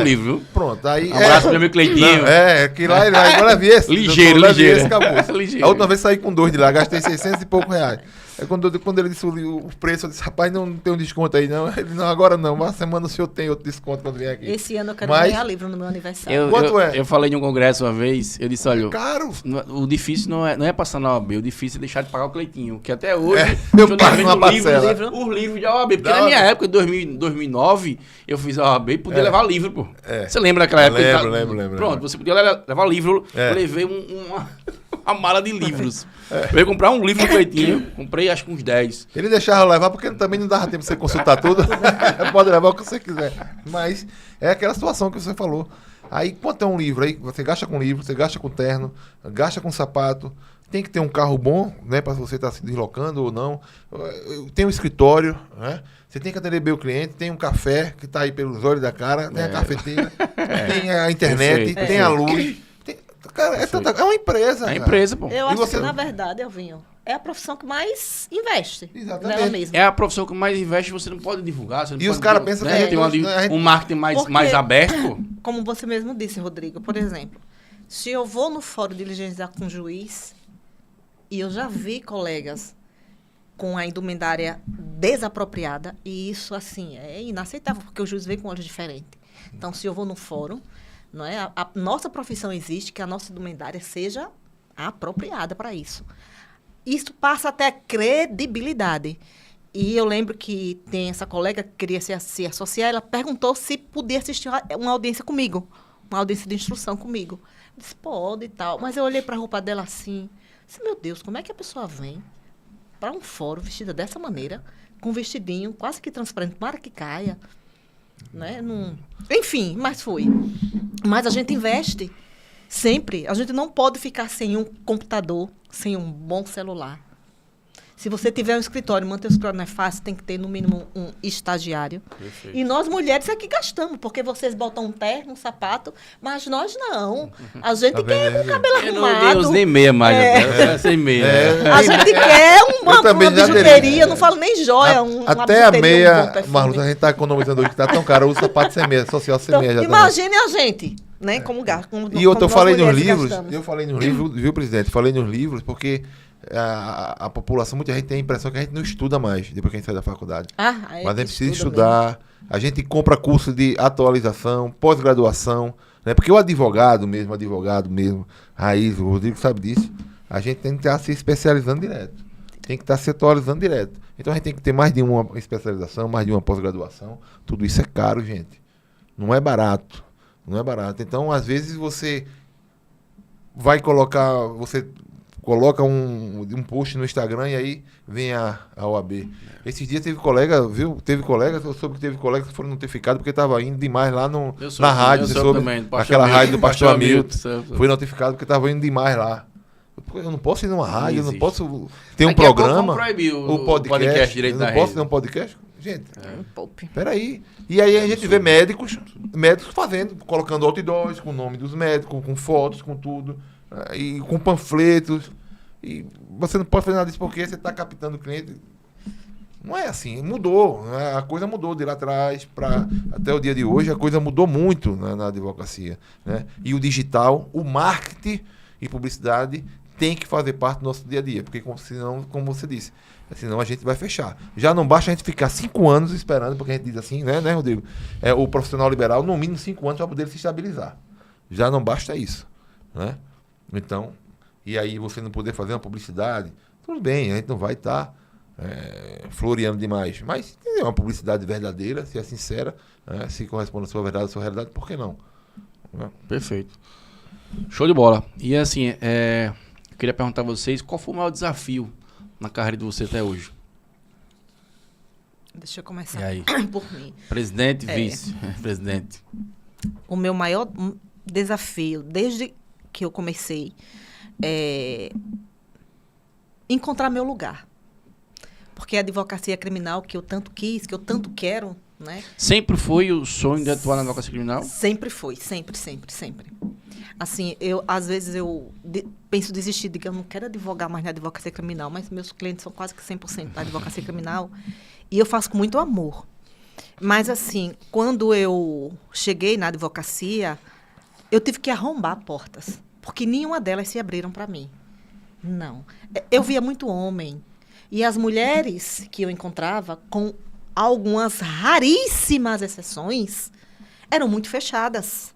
livro, viu? Pronto, aí... Um abraço pro meu amigo Cleitinho. Não, que lá ele vai, agora vi esse. Ligeiro, leve ligeiro. esse, acabou. Ligeiro. A última vez saí com 2 de lá, gastei 600 e poucos reais. Aí quando ele disse o preço, eu disse, rapaz, não tem um desconto aí não. Ele, não, agora não, uma semana o senhor tem outro desconto quando vier aqui. Esse ano eu quero Mas- ganhar livro no meu aniversário. Quanto é? Eu falei em um congresso uma vez, eu disse, olha, Caro. o difícil não é passar na OAB, o difícil é deixar de pagar o Cleitinho, que até hoje eu pago uma parcela. os livros de OAB, porque Da na minha OAB. época, em 2009, eu fiz a OAB e podia levar livro, pô. É. Você lembra daquela época? Lembro. Pronto, você podia levar livro, É. eu levei uma mala de livros. Eu ia comprar um livro do Cleitinho, comprei acho que uns 10. Ele deixava eu levar porque também não dava tempo de você consultar tudo. Pode levar o que você quiser. Mas é aquela situação que você falou. Aí, quanto é um livro? Aí você gasta com livro, você gasta com terno, gasta com sapato. Tem que ter um carro bom, né? Para você estar se deslocando ou não. Tem um escritório, né? Você tem que atender bem o cliente. Tem um café que está aí pelos olhos da cara. Tem a cafeteira. Tem a internet. Perfeito, tem a luz. Cara, é uma empresa. É cara. empresa, pô. Eu E acho você- que, na verdade, Elvinho, é a profissão que mais investe Exatamente. nela mesma. É a profissão que mais investe, você não pode divulgar. Você não E os pode caras ter- pensam né, que a gente- tem a gente- um marketing Porque- mais aberto, pô. Como você mesmo disse, Rodrigo, por exemplo, se eu vou no fórum diligenciar com o juiz e eu já vi colegas com a indumentária desapropriada, e isso, assim, é inaceitável, porque o juiz vem com olhos diferentes. Então, se eu vou no fórum, não é, a nossa profissão existe, que a nossa indumentária seja apropriada para isso. Isso passa até credibilidade. E eu lembro que tem essa colega que queria se associar, ela perguntou se podia assistir uma audiência comigo, uma audiência de instrução comigo. Eu disse, pode e tal. Mas eu olhei para a roupa dela assim, disse, meu Deus, como é que a pessoa vem para um fórum vestida dessa maneira, com um vestidinho quase que transparente, para que caia, né? Enfim, mas foi. Mas a gente investe sempre. A gente não pode ficar sem um computador, sem um bom celular. Se você tiver um escritório, manter o escritório não é fácil, tem que ter no mínimo um estagiário. Perfeito. E nós mulheres é que gastamos, porque vocês botam um terno, um sapato, mas nós não. A gente Tá quer vendo? um cabelo Eu não arrumado. uso nem meia mais, até sem meia. A gente quer uma também já bijuteria, teria. não falo nem joia, uma Até a bijuteria, um meia, bom perfume. Marluz, a gente tá economizando hoje, que tá tão caro. Usa sapato sem meia, social sem Então, meia. Já também. imagine a gente, né, como gasta. E eu falei nos livros, viu, presidente? Falei nos livros porque a população, muita gente tem a impressão que a gente não estuda mais depois que a gente sai da faculdade. Mas a gente precisa estudar, a gente compra curso de atualização, pós-graduação, né? Porque o advogado mesmo, raiz, o Rodrigo sabe disso, a gente tem que estar se especializando direto. Tem que estar se atualizando direto. Então a gente tem que ter mais de uma especialização, mais de uma pós-graduação. Tudo isso é caro, gente. Não é barato. Não é barato. Então, às vezes, você coloca um post no Instagram e aí vem a OAB. Esses dias teve colega, viu? Eu soube que teve colegas que foram notificados porque estava indo demais lá na rádio. Você soube? Aquela rádio do Pastor Hamilton. Foi notificado porque estava indo demais lá. Eu não posso ir numa rádio, eu não posso ter um Daqui a pouco programa. vamos proibir o podcast direito eu da não posso rede. ter um podcast? Gente, Poupe. peraí. E aí a gente vê médicos fazendo, colocando outdoors com o nome dos médicos, com fotos, com tudo, e com panfletos. E você não pode fazer nada disso porque você está captando o cliente. Não é assim, mudou. Né? A coisa mudou de lá atrás para até o dia de hoje, a coisa mudou muito, né, na advocacia. Né? E o digital, o marketing e publicidade tem que fazer parte do nosso dia a dia, porque senão, como você disse, senão a gente vai fechar. Já não basta a gente ficar 5 anos esperando, porque a gente diz assim, né, Rodrigo? O profissional liberal, no mínimo 5 anos para poder se estabilizar. Já não basta isso. Né? Então, e aí você não poder fazer uma publicidade, tudo bem, a gente não vai estar floreando demais. Mas se é uma publicidade verdadeira, se é sincera, se corresponde à sua verdade, à sua realidade, por que não? Perfeito. Show de bola. E assim, eu queria perguntar a vocês, qual foi o maior desafio na carreira de vocês até hoje? Deixa eu começar E aí? por mim. Presidente, vice-presidente. O meu maior desafio, desde que eu comecei, é encontrar meu lugar. Porque a advocacia criminal que eu tanto quis, que eu tanto quero, né? Sempre foi o sonho de atuar na advocacia criminal? Sempre foi, sempre. Assim, às vezes penso em desistir, digo, eu não quero advogar mais na advocacia criminal, mas meus clientes são quase que 100% da advocacia criminal e eu faço com muito amor. Mas, assim, quando eu cheguei na advocacia, eu tive que arrombar portas, porque nenhuma delas se abriram para mim. Não. Eu via muito homem. E as mulheres que eu encontrava, com algumas raríssimas exceções, eram muito fechadas.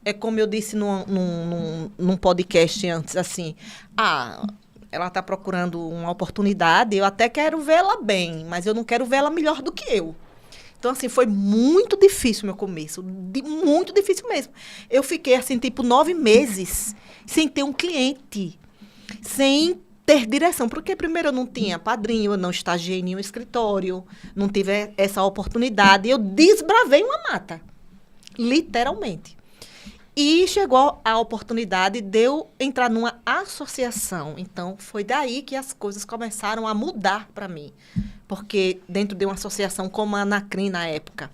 É como eu disse num podcast antes, assim, ela está procurando uma oportunidade, eu até quero vê-la bem, mas eu não quero vê-la melhor do que eu. Então, assim, foi muito difícil o meu começo, muito difícil mesmo. Eu fiquei, assim, tipo, 9 meses sem ter um cliente, sem ter direção, porque primeiro eu não tinha padrinho, eu não estagiei em nenhum escritório, não tive essa oportunidade, eu desbravei uma mata, literalmente. E chegou a oportunidade de eu entrar numa associação. Então, foi daí que as coisas começaram a mudar para mim. Porque dentro de uma associação como a Anacrim, na época,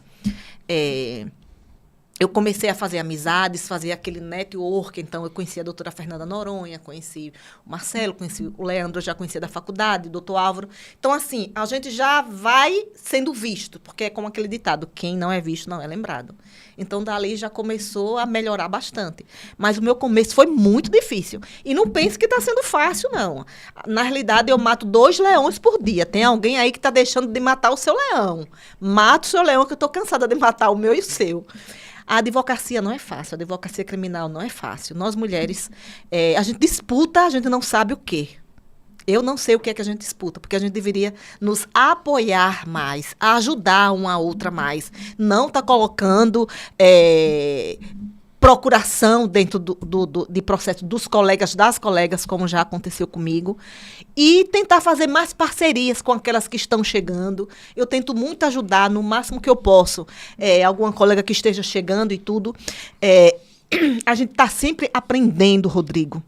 eu comecei a fazer amizades, fazer aquele network. Então, eu conheci a doutora Fernanda Noronha, conheci o Marcelo, conheci o Leandro, já conhecia da faculdade, o doutor Álvaro. Então, assim, a gente já vai sendo visto, porque é como aquele ditado, quem não é visto não é lembrado. Então, dali já começou a melhorar bastante. Mas o meu começo foi muito difícil. E não pense que está sendo fácil, não. Na realidade, eu mato 2 leões por dia. Tem alguém aí que está deixando de matar o seu leão. Mata o seu leão, que eu estou cansada de matar o meu e o seu. A advocacia não é fácil, a advocacia criminal não é fácil. Nós, mulheres, a gente disputa, a gente não sabe o quê. Eu não sei o que é que a gente disputa, porque a gente deveria nos apoiar mais, ajudar uma a outra mais. Não está colocando procuração dentro de processo dos colegas, das colegas, como já aconteceu comigo, e tentar fazer mais parcerias com aquelas que estão chegando. Eu tento muito ajudar no máximo que eu posso. Alguma colega que esteja chegando e tudo. A gente está sempre aprendendo, Rodrigo.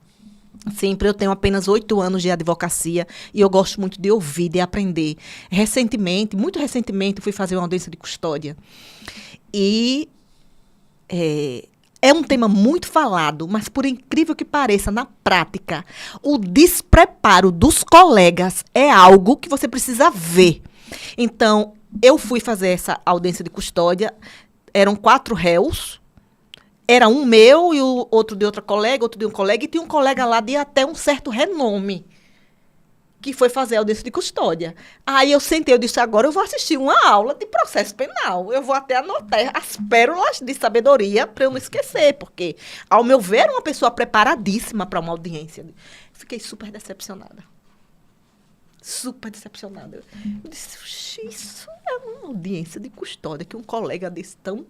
Sempre. Eu tenho apenas 8 anos de advocacia e eu gosto muito de ouvir, de aprender. Muito recentemente, fui fazer uma audiência de custódia. E é um tema muito falado, mas por incrível que pareça, na prática, o despreparo dos colegas é algo que você precisa ver. Então, eu fui fazer essa audiência de custódia, eram 4 réus, era um meu e o outro de outra colega, outro de um colega, e tinha um colega lá de até um certo renome, que foi fazer a audiência de custódia. Aí eu sentei, eu disse, agora eu vou assistir uma aula de processo penal. Eu vou até anotar as pérolas de sabedoria para eu não esquecer, porque, ao meu ver, era uma pessoa preparadíssima para uma audiência. Fiquei super decepcionada. Super decepcionada. Eu disse, isso é uma audiência de custódia, que um colega desse tão...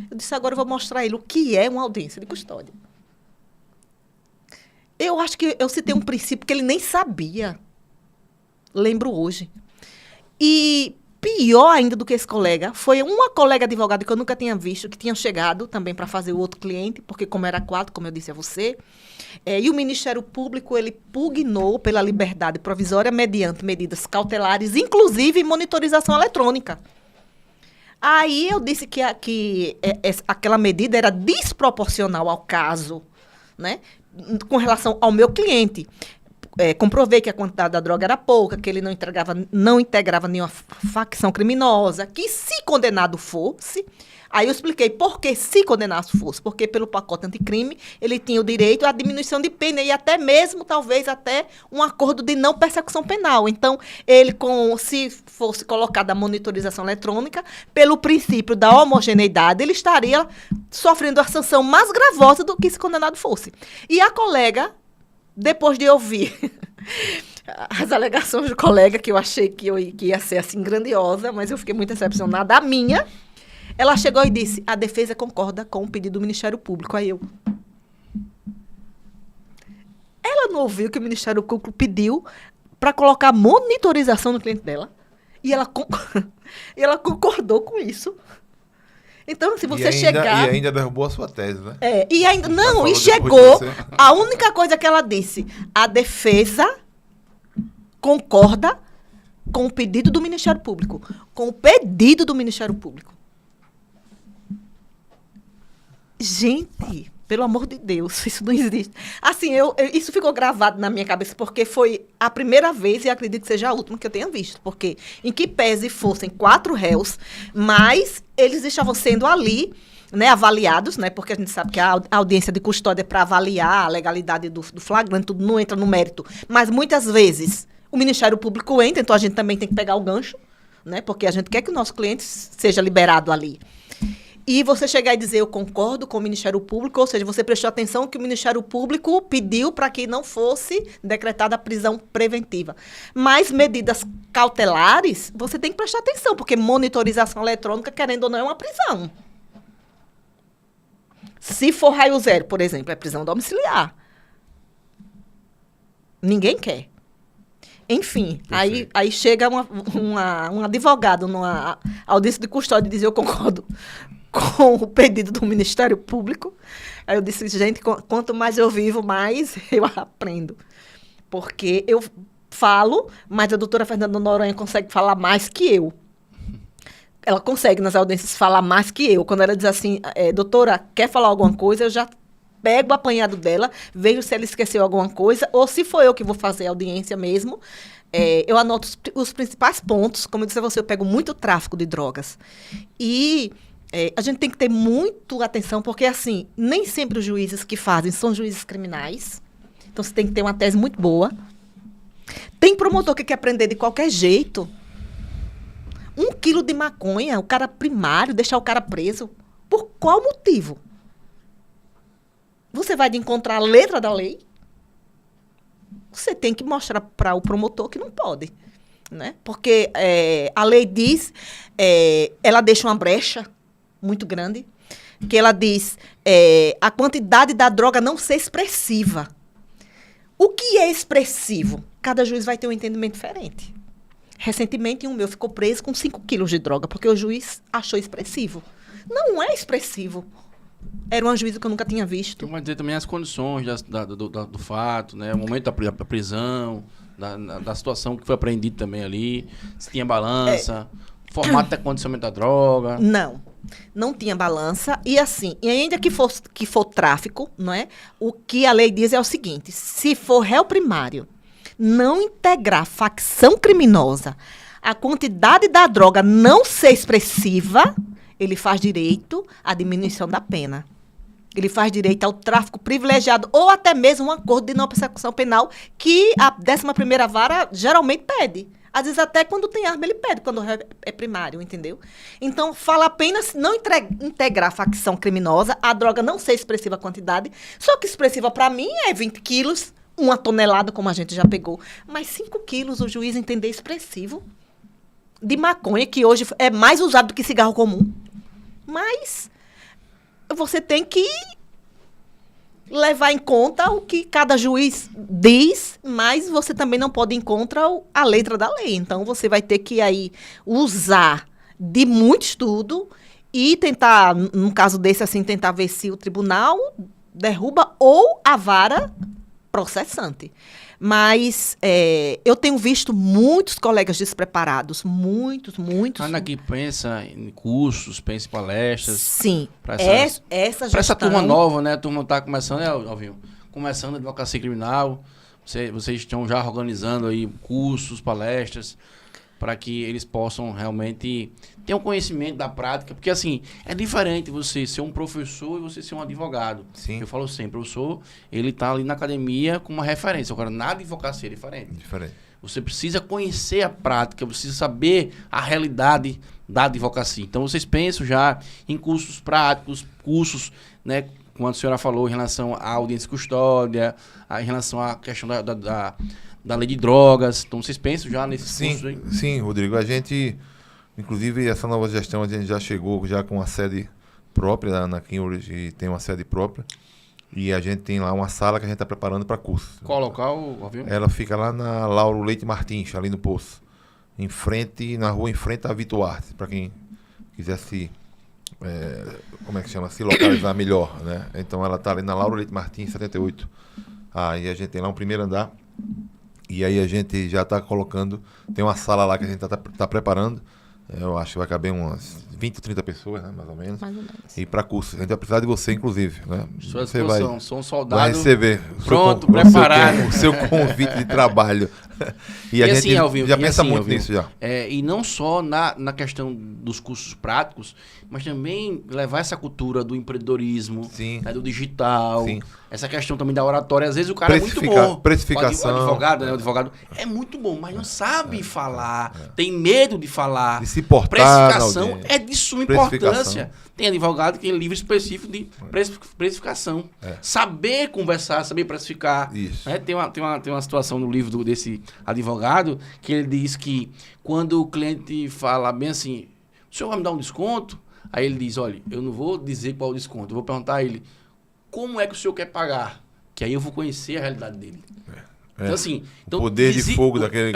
Eu disse, agora eu vou mostrar a ele o que é uma audiência de custódia. Eu acho que eu citei um princípio que ele nem sabia. Lembro hoje. E pior ainda do que esse colega, foi uma colega advogada que eu nunca tinha visto, que tinha chegado também para fazer o outro cliente, porque como era 4, como eu disse a você, e o Ministério Público, ele pugnou pela liberdade provisória mediante medidas cautelares, inclusive monitorização eletrônica. Aí eu disse que aquela medida era desproporcional ao caso, né? Com relação ao meu cliente. Comprovei que a quantidade da droga era pouca, que ele não integrava nenhuma facção criminosa, que se condenado fosse, Aí eu expliquei por que se condenasse fosse. Porque pelo pacote anticrime, ele tinha o direito à diminuição de pena e até mesmo, talvez, até um acordo de não persecução penal. Então, se fosse colocada a monitorização eletrônica, pelo princípio da homogeneidade, ele estaria sofrendo a sanção mais gravosa do que se condenado fosse. E a colega, depois de ouvir as alegações do colega, que eu achei que ia ser assim grandiosa, mas eu fiquei muito decepcionada, a minha, ela chegou e disse: a defesa concorda com o pedido do Ministério Público. Aí ela não ouviu que o Ministério Público pediu para colocar monitorização no cliente dela, e ela concordou com isso. Então, se você chegar... E ainda derrubou a sua tese, né? E ainda... Não, e chegou... A única coisa que ela disse: a defesa concorda com o pedido do Ministério Público. Com o pedido do Ministério Público. Gente, pelo amor de Deus, isso não existe. Assim, isso ficou gravado na minha cabeça, porque foi a primeira vez, e acredito que seja a última que eu tenha visto. Porque, em que pese fossem 4 réus, mas eles estavam sendo ali, né, avaliados, né, porque a gente sabe que a audiência de custódia é para avaliar a legalidade do flagrante, tudo não entra no mérito. Mas, muitas vezes, o Ministério Público entra, então a gente também tem que pegar o gancho, né, porque a gente quer que o nosso cliente seja liberado ali. E você chegar e dizer: eu concordo com o Ministério Público, ou seja, você prestou atenção que o Ministério Público pediu para que não fosse decretada a prisão preventiva. Mas medidas cautelares, você tem que prestar atenção, porque monitorização eletrônica, querendo ou não, é uma prisão. Se for raio zero, por exemplo, é prisão domiciliar. Ninguém quer. Enfim, aí chega um advogado numa audiência de custódia e diz: eu concordo com o pedido do Ministério Público. Aí eu disse: gente, quanto mais eu vivo, mais eu aprendo. Porque eu falo, mas a doutora Fernanda Noronha consegue falar mais que eu. Ela consegue, nas audiências, falar mais que eu. Quando ela diz assim: doutora, quer falar alguma coisa? Eu já pego o apanhado dela, vejo se ela esqueceu alguma coisa, ou se for eu que vou fazer a audiência mesmo. Eu anoto os principais pontos. Como eu disse a você, eu pego muito tráfico de drogas. E a gente tem que ter muito atenção, porque, assim, nem sempre os juízes que fazem são juízes criminais. Então, você tem que ter uma tese muito boa. Tem promotor que quer prender de qualquer jeito. 1 quilo de maconha, o cara primário, deixar o cara preso. Por qual motivo? Você vai de encontrar a letra da lei? Você tem que mostrar para o promotor que não pode, né? Porque a lei diz, ela deixa uma brecha muito grande, que ela diz a quantidade da droga não ser expressiva. O que é expressivo? Cada juiz vai ter um entendimento diferente. Recentemente, um meu ficou preso com 5 quilos de droga, porque o juiz achou expressivo. Não é expressivo. Era uma juíza que eu nunca tinha visto. Mas dizer também as condições do fato, né? O momento da prisão, da situação que foi apreendido também ali, se tinha balança, formato de acondicionamento da droga. Não tinha balança. E assim, e ainda que for tráfico, não é? O que a lei diz é o seguinte: se for réu primário não integrar facção criminosa, a quantidade da droga não ser expressiva, ele faz direito à diminuição da pena. Ele faz direito ao tráfico privilegiado ou até mesmo um acordo de não persecução penal que a 11ª Vara geralmente pede. Às vezes até quando tem arma ele pede, quando é primário, entendeu? Então, fala apenas não integrar a facção criminosa, a droga não ser expressiva a quantidade, só que expressiva para mim é 20 quilos, 1 tonelada, como a gente já pegou. Mas 5 quilos o juiz entender expressivo de maconha, que hoje é mais usado do que cigarro comum. Mas você tem que levar em conta o que cada juiz diz, mas você também não pode ir contra a letra da lei. Então, você vai ter que aí usar de muito estudo e tentar, num caso desse, assim, tentar ver se o tribunal derruba ou a vara processante. Mas eu tenho visto muitos colegas despreparados, muitos. Ana aqui pensa em cursos, pensa em palestras. Sim, para essa gestão... Para essa turma nova, né? A turma está começando, né, Alvinho? Começando a advocacia criminal. Vocês estão já organizando aí cursos, palestras. para que eles possam realmente ter um conhecimento da prática, porque assim, é diferente você ser um professor e você ser um advogado. Sim. Eu falo sempre, o professor, ele tá ali na academia com uma referência, agora na advocacia é diferente. Diferente. Você precisa conhecer a prática, precisa saber a realidade da advocacia. Então, vocês pensam já em cursos práticos, cursos, né, como a senhora falou, em relação à audiência e custódia, em relação à questão da lei de drogas. Então, vocês pensam já nesses cursos aí? Sim, Rodrigo. A gente, inclusive, essa nova gestão, a gente já chegou já com a sede própria, na Cambridge tem uma sede própria. E a gente tem lá uma sala que a gente está preparando para cursos. Qual local, avião? Ela fica lá na Lauro Leite Martins, ali no Poço. Na rua em frente à Vitor Artes, para quem quiser se localizar melhor, né? Então ela está ali na Lauro Leite Martins, 78. Aí a gente tem lá um primeiro andar. E aí a gente já está colocando, tem uma sala lá que a gente está preparando. Eu acho que vai caber umas 20 ou 30 pessoas, né, mais ou menos. Mais ou menos. E para curso. A gente vai precisar de você, inclusive. Né? Você vai, sou um soldado. Vai receber pronto, preparado. O seu convite de trabalho. E a gente Alvin, já pensa assim, muito Alvin, nisso já. E não só na questão dos cursos práticos, mas também levar essa cultura do empreendedorismo, Sim. Né, do digital, Sim. Essa questão também da oratória. Às vezes o cara é muito bom. Precificação. O advogado, né? O advogado é muito bom, mas não sabe falar, tem medo de falar. De se portar. Precificação é de suma importância. Tem advogado que tem livro específico de precificação. Saber conversar, saber precificar. Isso. Né? Tem uma situação no livro desse advogado que ele diz que quando o cliente fala bem assim, o senhor vai me dar um desconto? Aí ele diz, olha, eu não vou dizer qual é o desconto, eu vou perguntar a ele, como é que o senhor quer pagar? Que aí eu vou conhecer a realidade dele. Então, assim... Então, o poder de fogo daquele...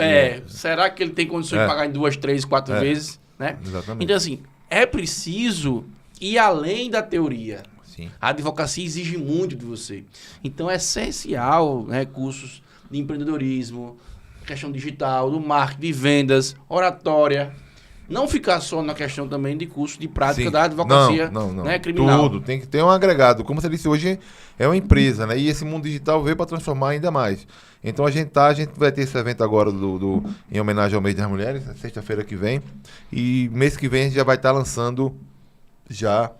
será que ele tem condições de pagar em 2, 3, 4 vezes? Né? Exatamente. Então, assim, é preciso ir além da teoria. Sim. A advocacia exige muito de você. Então, é essencial, né, cursos de empreendedorismo, questão digital, do marketing, de vendas, oratória. Não ficar só na questão também de curso de prática da advocacia né, criminal. Tudo, tem que ter um agregado. Como você disse, hoje é uma empresa, né? E esse mundo digital veio para transformar ainda mais. Então a gente vai ter esse evento agora em homenagem ao mês das mulheres, sexta-feira que vem. E mês que vem a gente já vai estar lançando já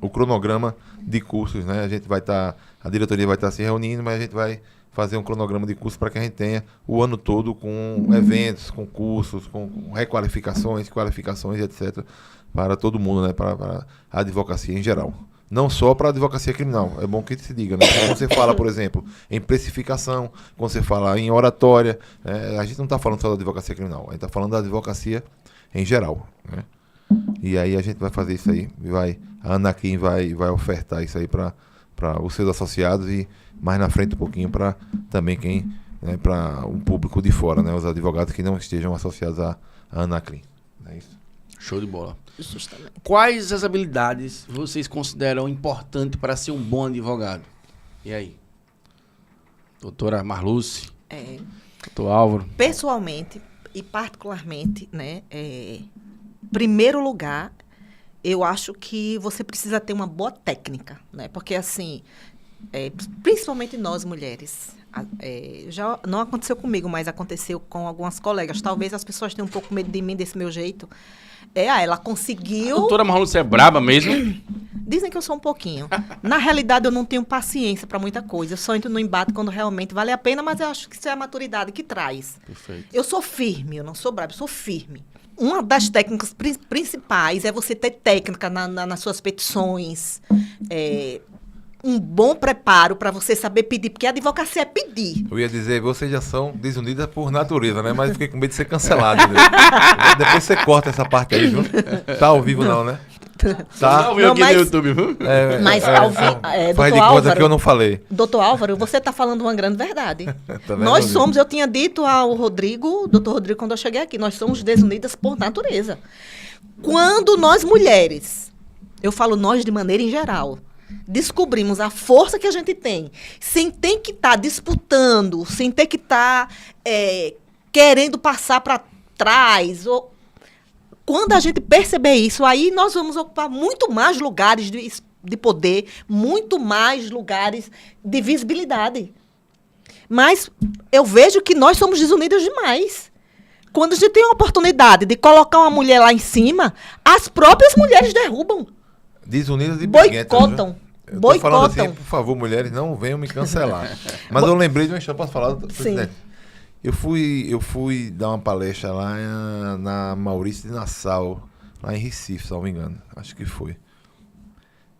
o cronograma de cursos, né? A diretoria vai estar se reunindo, mas a gente vai fazer um cronograma de curso para que a gente tenha o ano todo com eventos, com cursos, com requalificações, qualificações, etc. para todo mundo, né? Para a advocacia em geral. Não só para a advocacia criminal, é bom que se diga, né? Quando você fala, por exemplo, em precificação, quando você fala em oratória, a gente não está falando só da advocacia criminal, a gente está falando da advocacia em geral, né? E aí a gente vai fazer isso aí, a Anakin vai ofertar isso aí para os seus associados e mais na frente um pouquinho para também para um público de fora, né? Os advogados que não estejam associados à Anacrim. É isso. Show de bola. Justamente. Quais as habilidades vocês consideram importantes para ser um bom advogado? E aí? Doutora Marluce? Doutor Álvaro? Pessoalmente e particularmente, né? Primeiro lugar, eu acho que você precisa ter uma boa técnica, né? Porque, assim, principalmente nós, mulheres, já não aconteceu comigo, mas aconteceu com algumas colegas. Talvez as pessoas tenham um pouco medo de mim, desse meu jeito. Ela conseguiu... A doutora Marluce é braba mesmo? Dizem que eu sou um pouquinho. Na realidade, eu não tenho paciência para muita coisa. Eu só entro no embate quando realmente vale a pena, mas eu acho que isso é a maturidade que traz. Perfeito. Eu sou firme, eu não sou braba, eu sou firme. Uma das técnicas principais é você ter técnica nas suas petições, um bom preparo para você saber pedir, porque a advocacia é pedir. Eu ia dizer, vocês já são desunidas por natureza, né? Mas eu fiquei com medo de ser cancelado. Né? Depois você corta essa parte aí, viu? Tá ao vivo não, né? Tá. Não, aqui no YouTube, viu? Mas faz de conta que eu não falei. Doutor Álvaro, você está falando uma grande verdade. Tá Nós somos, eu tinha dito ao Rodrigo, doutor Rodrigo, quando eu cheguei aqui, nós somos desunidas por natureza. Quando nós mulheres, eu falo nós de maneira em geral, descobrimos a força que a gente tem, sem ter que estar disputando, sem ter que estar querendo passar para trás, quando a gente perceber isso, aí nós vamos ocupar muito mais lugares de poder, muito mais lugares de visibilidade. Mas eu vejo que nós somos desunidas demais. quando a gente tem a oportunidade de colocar uma mulher lá em cima, as próprias mulheres derrubam. Desunidas e briguentas. Boicotam. Eu tô falando assim, por favor, mulheres, não venham me cancelar. Mas eu lembrei de uma história, posso falar, presidente? Eu fui dar uma palestra lá na Maurício de Nassau, lá em Recife, se não me engano. Acho que foi.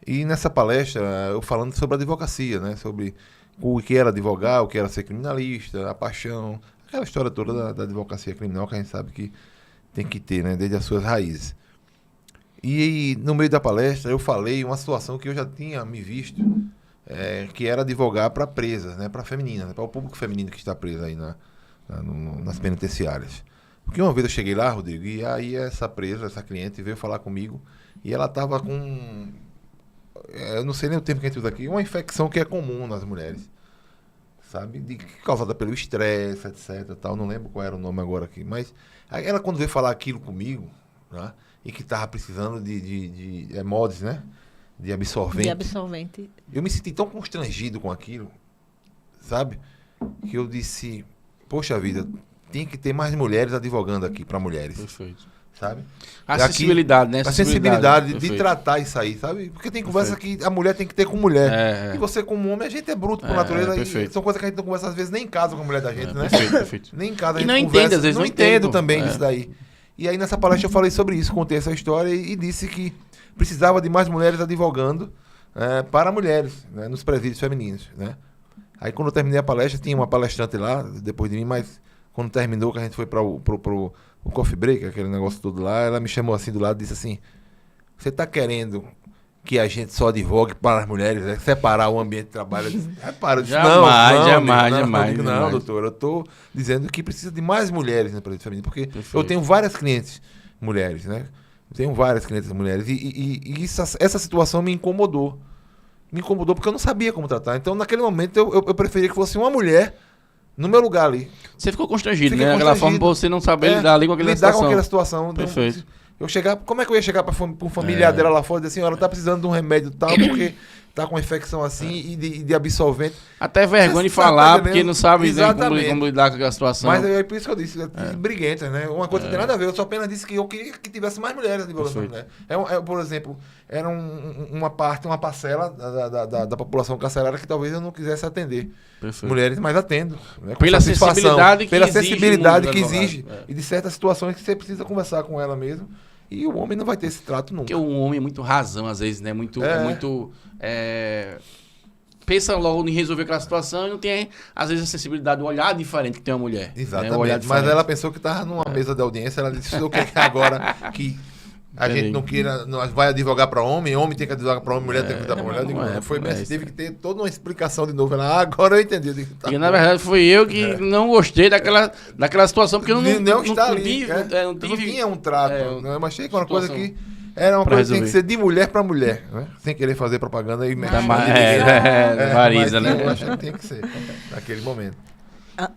E nessa palestra, eu falando sobre a advocacia, né? Sobre o que era advogar, o que era ser criminalista, a paixão, aquela história toda da advocacia criminal que a gente sabe que tem que ter, né? Desde as suas raízes. E no meio da palestra eu falei uma situação que eu já tinha me visto, que era advogar para presas, né? Para femininas, né? Para o público feminino que está preso aí nas penitenciárias. Porque uma vez eu cheguei lá, Rodrigo, e aí essa presa, essa cliente veio falar comigo e ela estava com, eu não sei nem o termo que a gente usa aqui, uma infecção que é comum nas mulheres, sabe? Causada pelo estresse, etc. Tal. Não lembro qual era o nome agora aqui, mas ela quando veio falar aquilo comigo, né? E que estava precisando de mods, né? De absorvente. De absorvente. Eu me senti tão constrangido com aquilo, sabe? Que eu disse, poxa vida, tem que ter mais mulheres advogando aqui para mulheres. Perfeito. Sabe? A sensibilidade, né? A sensibilidade de tratar isso aí, sabe? Porque tem conversa que a mulher tem que ter com mulher. E você como homem, a gente é bruto por natureza. E são coisas que a gente não conversa às vezes nem em casa com a mulher da gente, né? Perfeito. Nem em casa a E gente não conversa. entende, às vezes não não entendo entendo. também disso daí. E aí nessa palestra eu falei sobre isso, contei essa história e disse que precisava de mais mulheres advogando para mulheres, né, nos presídios femininos, né? Aí quando eu terminei a palestra, tinha uma palestrante lá, depois de mim, mas quando terminou, que a gente foi para o coffee break, aquele negócio todo lá, ela me chamou assim do lado e disse assim, você está querendo que a gente só advogue para as mulheres, né? Separar o ambiente de trabalho? Eu disse, repara, eu disse, jamais. Não, doutor, eu estou dizendo que precisa de mais mulheres no presídio feminino, porque Perfeito. eu tenho várias clientes mulheres, né? Eu tenho várias clientes mulheres e essa situação me incomodou. Me incomodou porque eu não sabia como tratar. Então, naquele momento, eu preferia que fosse uma mulher no meu lugar ali. Você ficou constrangido, Fiquei né? Aquela constrangido. forma você não saber lidar ali com aquela lidar situação. com aquela situação. Perfeito. Eu chegar, como é que eu ia chegar para um familiar dela lá fora e dizer assim, ela tá precisando de um remédio tal, porque tá com uma infecção assim e de absorvente. Até vergonha de falar, porque não sabe, né, como lidar com aquela situação. Mas é por isso que eu disse, briguentas, né? Uma coisa que não tem nada a ver, eu só apenas disse que eu queria que tivesse mais mulheres advogando mulher. Por exemplo, era uma parcela da população carcerária que talvez eu não quisesse atender. Perfeito. Mulheres, mas atendo. Né, pela sensibilidade que exige e de certas situações que você precisa conversar com ela mesmo. E o homem não vai ter esse trato nunca. Porque o homem é muito razão, às vezes, né? Pensa logo em resolver aquela situação e não tem, às vezes, a sensibilidade, o olhar diferente que tem uma mulher. Exatamente. Né? Olhar Mas ela pensou que estava numa mesa de audiência, ela disse, eu quero que agora que a gente não queira, nós vai advogar para homem tem que advogar para homem, mulher tem que advogar para mulher. Eu digo, foi mesmo, teve que ter toda uma explicação de novo. Ela, agora eu entendi. Eu digo, tá e na verdade foi eu que não gostei daquela situação, porque eu não tinha um trato. Eu achei que era uma coisa que era uma coisa que tinha que ser de mulher para mulher, né? Sem querer fazer propaganda e Marisa, né? Eu achei que tinha que ser naquele momento.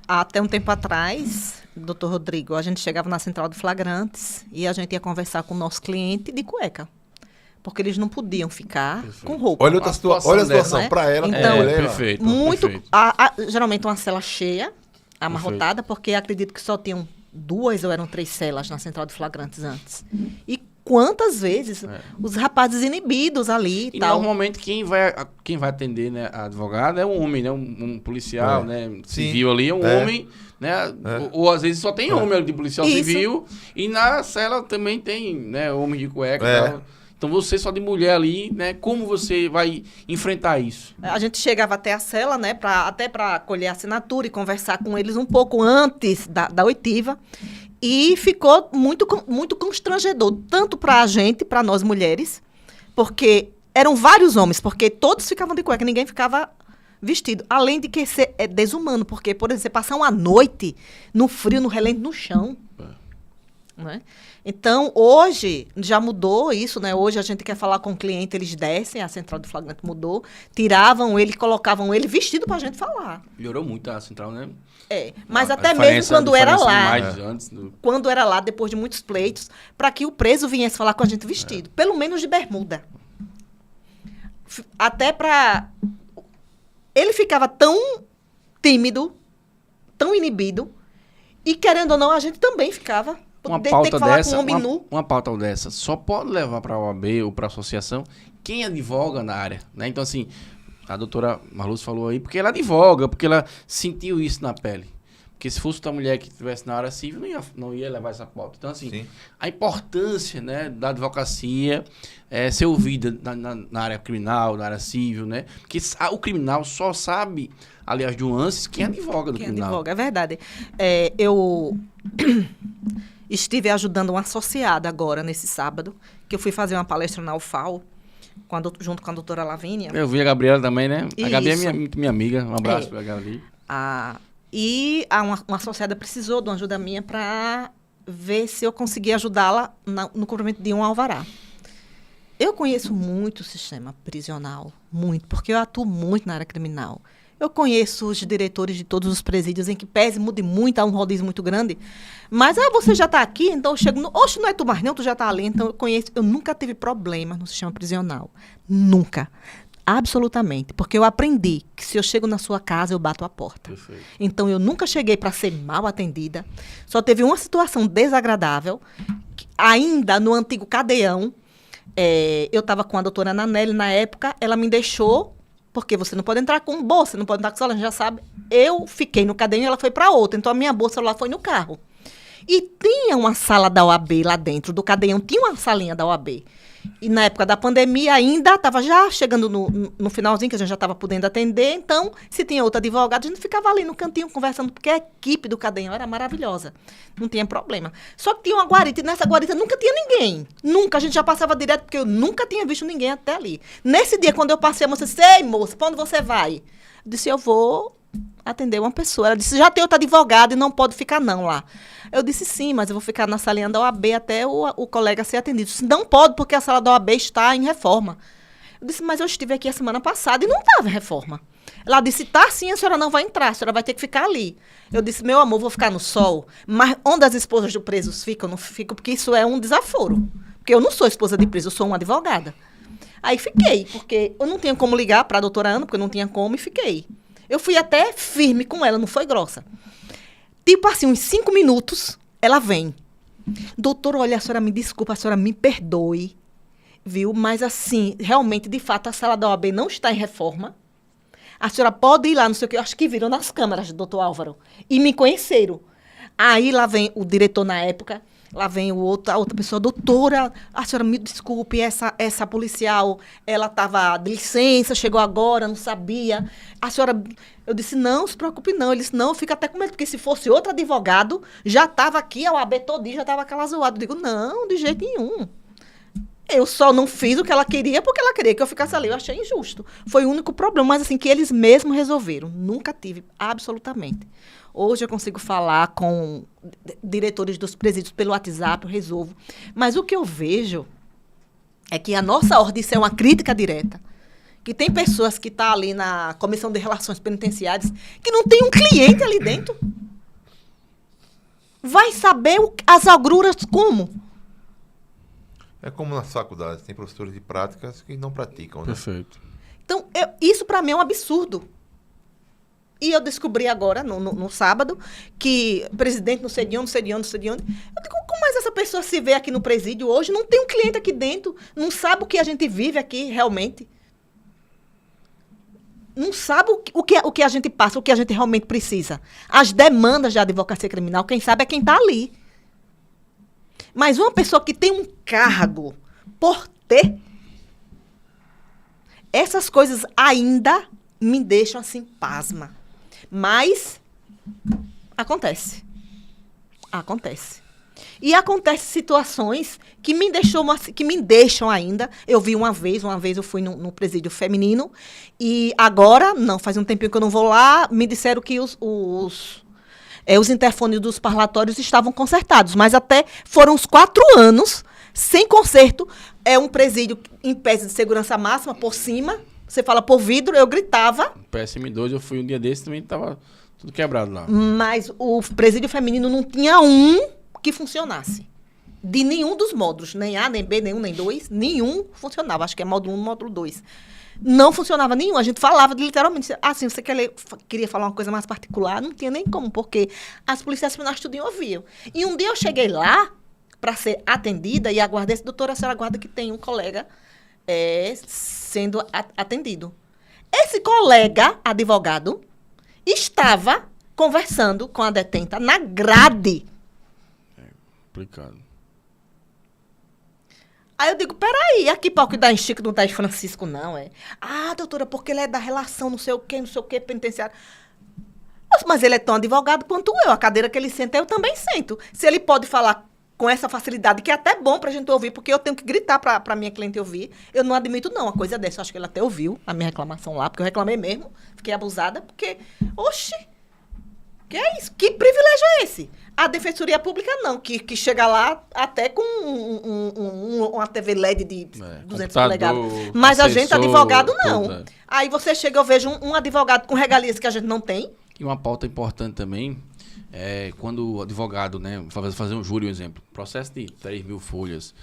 Até um tempo atrás, doutor Rodrigo, a gente chegava na central de flagrantes e a gente ia conversar com o nosso cliente de cueca. Porque eles não podiam ficar com roupa. Olha a situação, né? Para ela, então, mulher. Perfeito. Geralmente uma cela cheia, amarrotada, porque acredito que só tinham 2 ou eram 3 celas na central de flagrantes antes. E quantas vezes os rapazes inibidos ali e tal. Normalmente quem vai atender, né, a advogada é um homem, né, um policial, né, civil ali, homem, né, ou às vezes só tem homem ali de policial civil e na cela também tem, né, homem de cueca e tal. Então você só de mulher ali, né, como você vai enfrentar isso? A gente chegava até a cela, né, até para colher a assinatura e conversar com eles um pouco antes da oitiva. E ficou muito, muito constrangedor, tanto para a gente, para nós mulheres, porque eram vários homens, porque todos ficavam de cueca, ninguém ficava vestido. Além de que é desumano, porque, por exemplo, você passar uma noite no frio, no relento, no chão. Né? Então, hoje, já mudou isso, né? Hoje a gente quer falar com o cliente, eles descem, a central de flagrante mudou, tiravam ele, colocavam ele vestido para a gente falar. Melhorou muito a central, né? Mas até mesmo quando era lá, quando era lá, depois de muitos pleitos, para que o preso viesse falar com a gente vestido, pelo menos de bermuda. Até para... Ele ficava tão tímido, tão inibido, E querendo ou não, a gente também ficava. Uma Tem pauta que falar dessa, com o homem nu. uma pauta dessa só pode levar para a OAB ou para a associação quem advoga na área, né? Então, assim, a doutora Marluce falou aí, porque ela advoga, porque ela sentiu isso na pele. Porque se fosse outra mulher que estivesse na área civil, não ia levar essa pauta. Então, assim, Sim. a importância, né, da advocacia ser ouvida na área criminal, na área civil, né? Porque o criminal só sabe, aliás, de nuances, quem advoga do Quem criminal. advoga, é verdade. Eu estive ajudando uma associada agora, nesse sábado, que eu fui fazer uma palestra na UFAL, junto com a doutora Lavínia. Eu vi a Gabriela também, né? Isso. A Gabi é minha amiga. Um abraço pra Gabi. E uma associada precisou de uma ajuda minha para ver se eu conseguia ajudá-la no cumprimento de um alvará. Eu conheço muito o sistema prisional, muito, porque eu atuo muito na área criminal. Eu conheço os diretores de todos os presídios, em que pese mude muito, há um rodízio muito grande. Mas, você já está aqui, então eu chego... Oxe, não é tu mais não, tu já está ali. Então, eu conheço... Eu nunca tive problema no sistema prisional. Nunca. Absolutamente. Porque eu aprendi que se eu chego na sua casa, eu bato a porta. Perfeito. Então, eu nunca cheguei para ser mal atendida. Só teve uma situação desagradável. Ainda no antigo cadeião, eu estava com a doutora Nanelli na época, ela me deixou... Porque você não pode entrar com bolsa, não pode entrar com celular, a gente já sabe. Eu fiquei no cadeião e ela foi para outra. Então, a minha bolsa celular foi no carro. E tinha uma sala da OAB lá dentro do cadeião, tinha uma salinha da OAB. E na época da pandemia ainda estava já chegando no finalzinho, que a gente já estava podendo atender. Então, se tinha outro advogado, a gente ficava ali no cantinho conversando, porque a equipe do cadeião era maravilhosa. Não tinha problema. Só que tinha uma guarita, e nessa guarita nunca tinha ninguém. Nunca, a gente já passava direto, porque eu nunca tinha visto ninguém até ali. Nesse dia, quando eu passei, a moça disse: ei, moça, para onde você vai? Eu disse: eu vou atender uma pessoa. Ela disse: já tem outro advogado e não pode ficar não lá. Eu disse: sim, mas eu vou ficar na salinha da OAB até o colega ser atendido. Eu disse: não pode, porque a sala da OAB está em reforma. Eu disse: mas eu estive aqui a semana passada e não estava em reforma. Ela disse: tá sim, a senhora não vai entrar, a senhora vai ter que ficar ali. Eu disse: meu amor, vou ficar no sol. Mas onde as esposas de presos ficam, eu não fico, porque isso é um desaforo. Porque eu não sou esposa de preso, eu sou uma advogada. Aí fiquei, porque eu não tinha como ligar para a doutora Ana, porque eu não tinha como, e fiquei. Eu fui até firme com ela, não foi grossa. Tipo assim, uns 5 minutos, ela vem. Doutora, olha, a senhora me desculpa, a senhora me perdoe, viu? Mas assim, realmente, de fato, a sala da OAB não está em reforma. A senhora pode ir lá, não sei o que, eu acho que viram nas câmeras, doutor Álvaro. E me conheceram. Aí lá vem o diretor na época, lá vem a outra pessoa: doutora, a senhora me desculpe, essa policial, ela estava de licença, chegou agora, não sabia. A senhora... Eu disse: não, se preocupe não. Ele disse: não, fica até com medo, porque se fosse outro advogado, já estava aqui, a OAB todinha já estava aquela zoada. Eu digo: não, de jeito nenhum. Eu só não fiz o que ela queria, porque ela queria que eu ficasse ali. Eu achei injusto. Foi o único problema, mas assim, que eles mesmos resolveram. Nunca tive, absolutamente. Hoje eu consigo falar com diretores dos presídios pelo WhatsApp, eu resolvo. Mas o que eu vejo é que a nossa ordem, isso é uma crítica direta, que tem pessoas que estão ali na Comissão de Relações Penitenciárias que não tem um cliente ali dentro. Vai saber as agruras como? É como nas faculdades, tem professores de práticas que não praticam, né? Perfeito. Então, isso para mim é um absurdo. E eu descobri agora, no sábado, que presidente não sei de onde, não sei de onde, não sei de onde. Eu digo: como mais essa pessoa se vê aqui no presídio hoje? Não tem um cliente aqui dentro, não sabe o que a gente vive aqui realmente. Não sabe o que a gente passa, o que a gente realmente precisa. As demandas da advocacia criminal, quem sabe é quem está ali. Mas uma pessoa que tem um cargo por ter, essas coisas ainda me deixam assim, pasma. Mas acontece. Acontece. E acontecem situações que me deixam ainda. Eu vi uma vez eu fui no presídio feminino, e agora, não, faz um tempinho que eu não vou lá, me disseram que os interfones dos parlatórios estavam consertados, mas até foram uns 4 anos sem conserto. É um presídio em pé de segurança máxima, por cima, você fala por vidro, eu gritava. PSM2, eu fui um dia desse, também tava tudo quebrado lá. Mas o presídio feminino não tinha um que funcionasse. de nenhum dos módulos, nem A, nem B, nem 1, nem 2, nenhum funcionava. Acho que é módulo 1, módulo 2. Não funcionava nenhum. A gente falava literalmente, assim, você queria falar uma coisa mais particular? Não tinha nem como, porque as policiais penais tudinho ouviam. E um dia eu cheguei lá para ser atendida e aguardei, doutora, a senhora aguarda que tem um colega sendo atendido. Esse colega, advogado, estava conversando com a detenta na grade. Complicado. Aí eu digo, peraí, aqui para o que dá em Chico não tá em Francisco, não, é? Ah, doutora, porque ele é da relação, não sei o quê, penitenciário. Mas ele é tão advogado quanto eu. A cadeira que ele senta, eu também sento. Se ele pode falar com essa facilidade, que é até bom pra gente ouvir, porque eu tenho que gritar pra minha cliente ouvir, eu não admito, não, uma coisa dessa. Eu acho que ele até ouviu a minha reclamação lá, porque eu reclamei mesmo, fiquei abusada, porque, oxi, que é isso? Que privilégio é esse? A Defensoria Pública não, que chega lá até com uma TV LED de 200 polegadas. Mas a gente, advogado, não. Toda. Aí você chega, eu vejo um advogado com regalias que a gente não tem. E uma pauta importante também é quando o advogado, né, fazer um júri, um exemplo, processo de 3 mil folhas,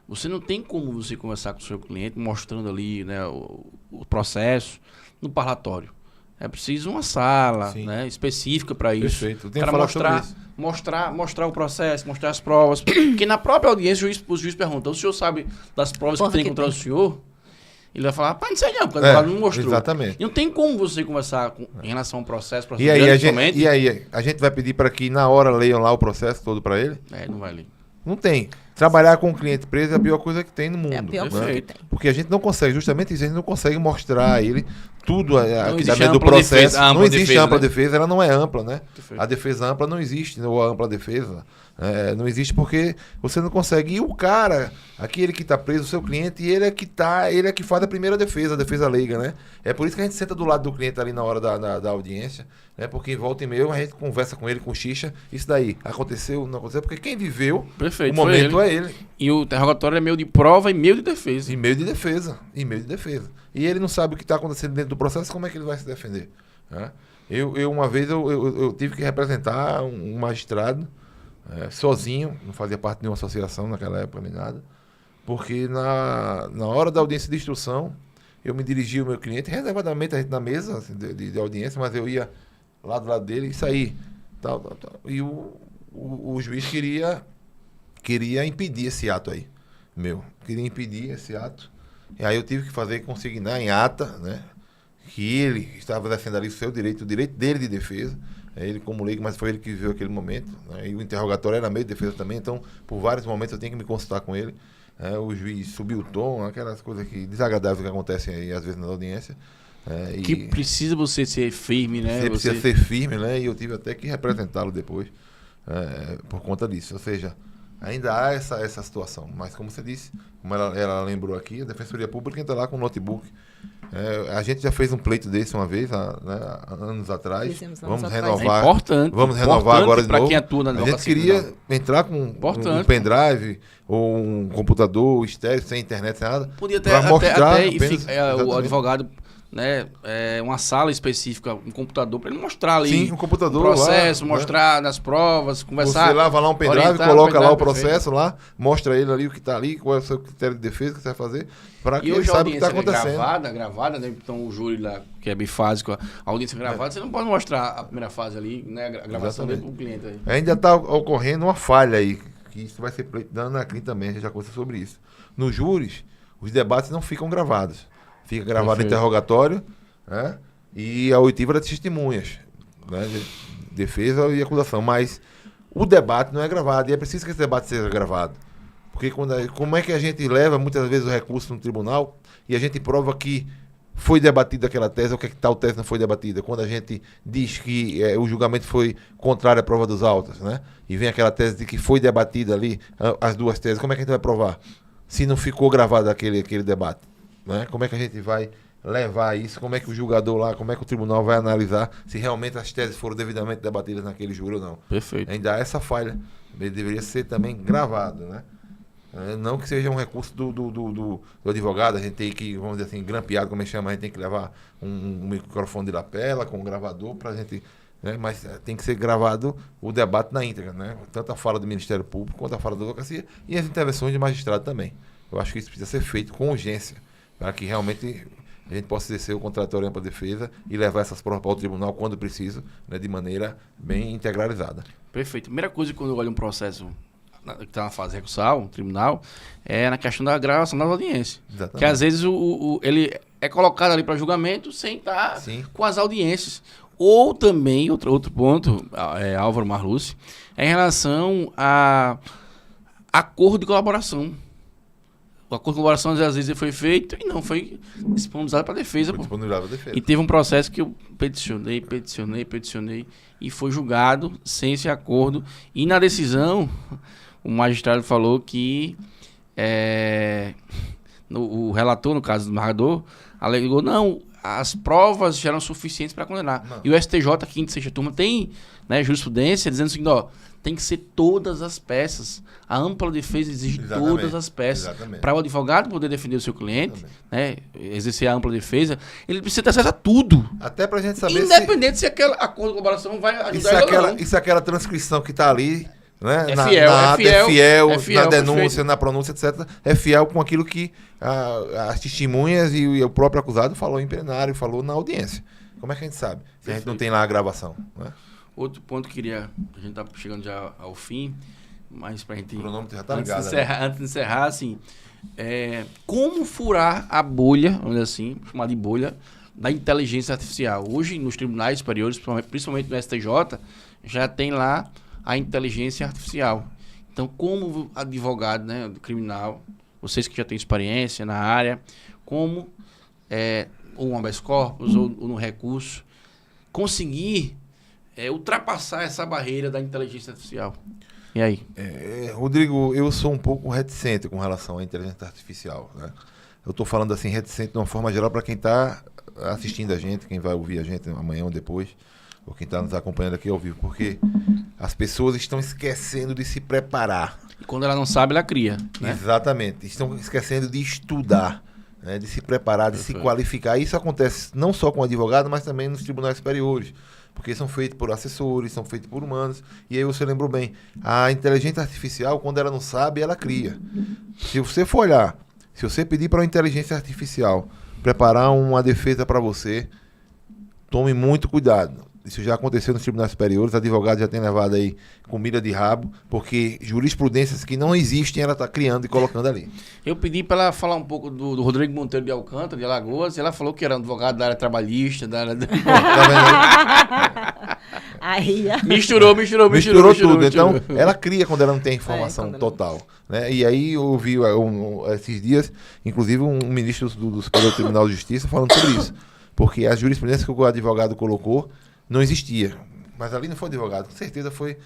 você não tem como você conversar com o seu cliente mostrando ali, né, o processo no parlatório. É preciso uma sala, né, específica para isso. Perfeito. Para mostrar o processo, mostrar as provas. Porque na própria audiência o juiz pergunta, o senhor sabe das provas que tem contra o senhor? Ele vai falar, não sei não, porque o advogado não mostrou. Exatamente. E não tem como você conversar em relação ao processo. E aí, a gente vai pedir para que na hora leiam lá o processo todo para ele? Não vai ler. Não tem. Trabalhar com o cliente preso é a pior coisa que tem no mundo. É a pior coisa que tem. Porque a gente não consegue, justamente isso, a gente não consegue mostrar a ele tudo aqui existe dentro do processo. Não existe defesa, ampla né? defesa, ela não é ampla, né? Perfeito. A defesa ampla não existe, ou a ampla defesa. Não existe porque você não consegue. E o cara, aquele que está preso, o seu cliente, ele é que faz a primeira defesa, a defesa leiga, né? É por isso que a gente senta do lado do cliente ali na hora da audiência, né? Porque em volta e meia a gente conversa com ele, com xixa, isso daí aconteceu, não aconteceu, porque quem viveu Perfeito, o momento é ele. E o interrogatório é meio de prova e meio de defesa. E meio de defesa. E ele não sabe o que está acontecendo dentro do processo, como é que ele vai se defender? Né? Uma vez eu tive que representar um magistrado sozinho, não fazia parte de nenhuma associação naquela época nem nada, porque na hora da audiência de instrução, eu me dirigi ao meu cliente, reservadamente a gente na mesa assim, de audiência, mas eu ia lá do lado dele e saí. Tal. E o juiz queria impedir esse ato aí, queria impedir esse ato. E aí eu tive que consignar em ata, né, que ele estava defendendo ali o direito dele de defesa, ele como leigo, mas foi ele que viveu aquele momento, né, e o interrogatório era meio de defesa também, então por vários momentos eu tenho que me consultar com ele, o juiz subiu o tom, aquelas coisas desagradáveis que acontecem aí às vezes na audiência. Que precisa você ser firme, né? Você precisa ser firme, né? E eu tive até que representá-lo depois por conta disso. Ou seja, ainda há essa situação. Mas como você disse, como ela lembrou aqui, a Defensoria Pública entra lá com o notebook. A gente já fez um pleito desse uma vez, anos atrás. Vamos renovar. É importante. Vamos renovar agora de novo. Para quem atua na a gente queria entrar com um pendrive ou um computador estéreo, sem internet, sem nada. Podia até o advogado, né, uma sala específica, um computador, para ele mostrar ali. Sim, um computador o processo, lá, mostrar nas provas, conversar. Você lava lá um pendrive, coloca lá o processo lá, mostra ele ali o que está ali, qual é o seu critério de defesa que você vai fazer, para que ele saiba o que está acontecendo. Gravada, né? Então o júri lá, que é bifásico, a audiência gravada, você não pode mostrar a primeira fase ali, né? A gravação dele pro cliente aí. Ainda está ocorrendo uma falha aí, que isso vai ser pleito da Anacrim também, a gente já conversou sobre isso. Nos júris, os debates não ficam gravados. Fica gravado o interrogatório, né, e a oitiva das testemunhas, né, defesa e acusação. Mas o debate não é gravado, e é preciso que esse debate seja gravado. Porque como é que a gente leva muitas vezes o recurso no tribunal e a gente prova que foi debatida aquela tese ou que tal tese não foi debatida? Quando a gente diz que o julgamento foi contrário à prova dos autos, né, e vem aquela tese de que foi debatida ali, as duas teses, como é que a gente vai provar? Se não ficou gravado aquele debate? Né? Como é que a gente vai levar isso? Como é que o julgador lá, como é que o tribunal vai analisar se realmente as teses foram devidamente debatidas naquele júri ou não? Perfeito. Ainda há essa falha. Ele deveria ser também gravado, né? Não que seja um recurso do advogado, a gente tem que, vamos dizer assim, grampeado, como a gente chama, a gente tem que levar um microfone de lapela com um gravador para a gente né? Mas tem que ser gravado o debate na íntegra, né? Tanto a fala do Ministério Público quanto a fala da advocacia e as intervenções de magistrado também. Eu acho que isso precisa ser feito com urgência, para que realmente a gente possa exercer o contraditório para a defesa e levar essas provas para o tribunal quando preciso, né, de maneira bem integralizada. Perfeito. Primeira coisa, quando eu olho um processo que está na fase recursal, tribunal, é na questão da gravação das audiências. Exatamente. Que às vezes ele é colocado ali para julgamento sem estar com as audiências. Ou também, outro ponto, Álvaro Marluce, é em relação a acordo de colaboração. O acordo de colaboração, às vezes, ele foi feito e não foi disponibilizado para a defesa. Foi disponibilizado para a defesa. E teve um processo que eu peticionei, e foi julgado sem esse acordo. E na decisão, o magistrado falou que o relator, no caso do narrador, alegou, não, as provas já eram suficientes para condenar. Não. E o STJ, quinta e sexta turma, tem, né, jurisprudência dizendo o seguinte, ó, tem que ser todas as peças. A ampla defesa exige todas as peças. Para o advogado poder defender o seu cliente, né, exercer a ampla defesa, ele precisa ter acesso a tudo. Até para a gente saber independente se aquele acordo de colaboração vai ajudar ele ou não. E se aquela transcrição que está ali, né, é fiel, na denúncia, perfeito, na pronúncia, etc., é fiel com aquilo que as testemunhas e o próprio acusado falou em plenário, falou na audiência. Como é que a gente sabe? Se a gente não tem lá a gravação, né? Outro ponto que a gente está chegando já ao fim, mas para a gente... O cronômetro já está ligado. Antes de encerrar, assim, como furar a bolha, vamos dizer assim, chamada de bolha, da inteligência artificial. Hoje, nos tribunais superiores, principalmente no STJ, já tem lá a inteligência artificial. Então, como advogado, né, do criminal, vocês que já têm experiência na área, como, ou um habeas corpus, ou no recurso, conseguir ultrapassar essa barreira da inteligência artificial. E aí? Rodrigo, eu sou um pouco reticente com relação à inteligência artificial, né? Eu estou falando assim, reticente de uma forma geral para quem está assistindo a gente, quem vai ouvir a gente amanhã ou depois, ou quem está nos acompanhando aqui ao vivo, porque as pessoas estão esquecendo de se preparar. E quando ela não sabe, ela cria, né? Exatamente. Estão esquecendo de estudar, né? De se preparar, de se qualificar. Isso acontece não só com o advogado, mas também nos tribunais superiores, porque são feitos por assessores, são feitos por humanos. E aí você lembrou bem, a inteligência artificial, quando ela não sabe, ela cria. Se você for olhar, se você pedir para a inteligência artificial preparar uma defesa para você, tome muito cuidado. Isso já aconteceu nos tribunais superiores, advogados já têm levado aí comida de rabo, porque jurisprudências que não existem, ela está criando e colocando ali. Eu pedi para ela falar um pouco do Rodrigo Monteiro de Alcântara, de Alagoas, e ela falou que era um advogado da área trabalhista, da área... Aí, misturou tudo. Então, ela cria quando ela não tem informação total. Né? E aí eu ouvi esses dias, inclusive, um ministro do Superior Tribunal de Justiça falando sobre isso. Porque a jurisprudência que o advogado colocou não existia. Mas ali não foi advogado, com certeza foi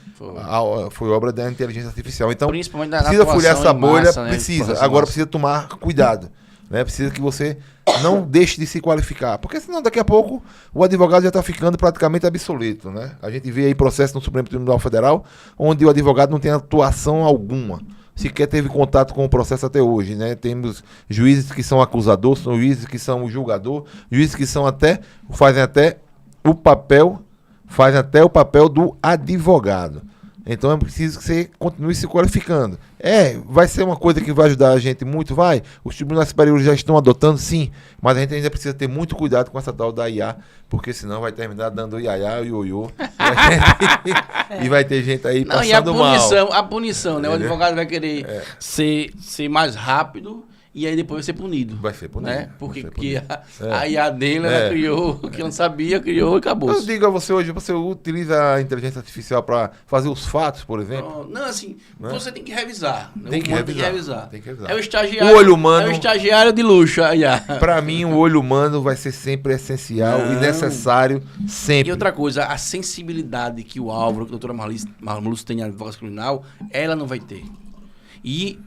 obra da inteligência artificial. Então, precisa folhear essa bolha, massa, precisa. Né? Agora precisa tomar cuidado. Né? Precisa que você não deixe de se qualificar. Porque senão daqui a pouco o advogado já está ficando praticamente obsoleto. Né? A gente vê aí processo no Supremo Tribunal Federal onde o advogado não tem atuação alguma. Sequer teve contato com o processo até hoje, né? Temos juízes que são acusador, são juízes que são o julgador, juízes que fazem até o papel do advogado. Então é preciso que você continue se qualificando. Vai ser uma coisa que vai ajudar a gente muito, vai. Os tribunais superiores já estão adotando, sim, mas a gente ainda precisa ter muito cuidado com essa tal da IA, porque senão vai terminar dando iaiá, ioiô, e vai ter gente aí passando mal. A punição, né? O advogado vai querer ser mais rápido e aí depois vai ser punido. Vai ser punido. Né? Porque a IA dele, ela criou, que não sabia, criou e acabou. Eu digo a você hoje, você utiliza a inteligência artificial para fazer os fatos, por exemplo? Não, assim, você tem que revisar. Tem que revisar. É o estagiário, o olho humano, é o estagiário de luxo. Para mim, o olho humano vai ser sempre essencial e necessário, sempre. E outra coisa, a sensibilidade que o Álvaro, que a doutora Marluce tem na advocacia criminal, ela não vai ter. E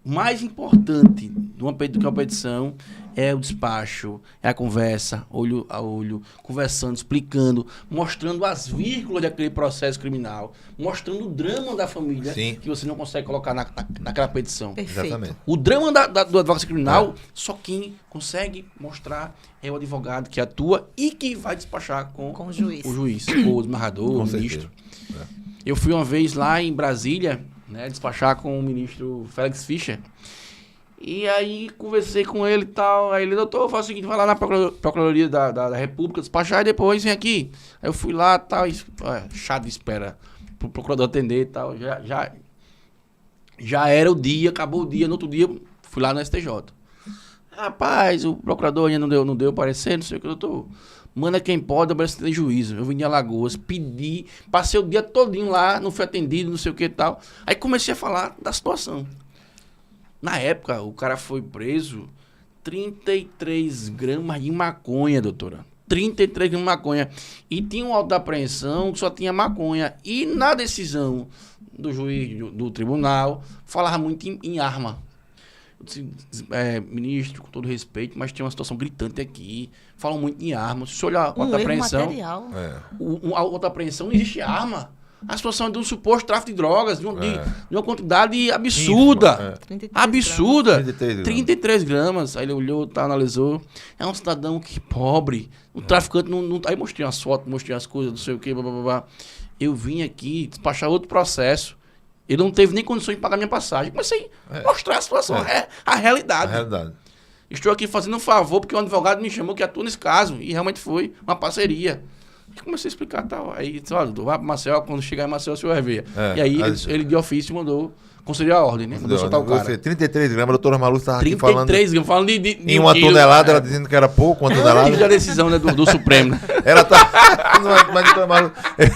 mais importante do que a petição É o despacho, é a conversa, olho a olho, conversando, explicando, mostrando as vírgulas daquele processo criminal, mostrando o drama da família Sim. que você não consegue colocar naquela petição. Perfeito. Exatamente. O drama do advocacia criminal, só quem consegue mostrar é o advogado que atua e que vai despachar com Com o juiz. ou o desembargador, Com o ministro. certeza. Eu fui uma vez lá em Brasília, né, despachar com o ministro Félix Fischer. E aí conversei com ele e tal. Aí ele, doutor, faz o seguinte, vai lá na Procuradoria da República despachar e depois vem aqui. Aí eu fui lá e tal, chá de espera pro procurador atender e tal. Já era o dia, acabou o dia, no outro dia fui lá no STJ. Rapaz, o procurador ainda não deu parecer, não sei o que, doutor. Manda quem pode, eu preciso ter juízo. Eu vim de Alagoas, pedi, passei o dia todinho lá, não fui atendido, não sei o que e tal. Aí comecei a falar da situação. Na época, o cara foi preso 33 gramas de maconha, doutora. 33 gramas de maconha. E tinha um auto de apreensão que só tinha maconha. E na decisão do juiz do tribunal, falava muito em arma. Eu disse, ministro, com todo respeito, mas tem uma situação gritante aqui. Falam muito em arma. Se você olhar o auto de apreensão, o auto de apreensão não existe arma. A situação é de um suposto tráfico de drogas, de uma quantidade absurda. 33 gramas. Aí ele olhou, analisou. É um cidadão que pobre. O traficante não. Aí mostrei umas fotos, mostrei as coisas, não sei o que, blá, blá, blá. Eu vim aqui despachar outro processo. Ele não teve nem condições de pagar minha passagem. Comecei a mostrar a situação, a realidade. Estou aqui fazendo um favor porque um advogado me chamou que atua nesse caso. E realmente foi uma parceria. E comecei a explicar tal. Aí disse, olha, vai para Maceió, quando chegar em Maceió, o senhor vai ver. E aí ele de ofício mandou, concedeu a ordem, né? Mandou soltar o cara. 33 gramas, a doutora Malu estava aqui falando... 33 gramas, falando de em uma tonelada, ela dizendo que era pouco, uma tonelada. Da decisão, né, do Supremo, né? Ela tá... Mas, doutora Malu,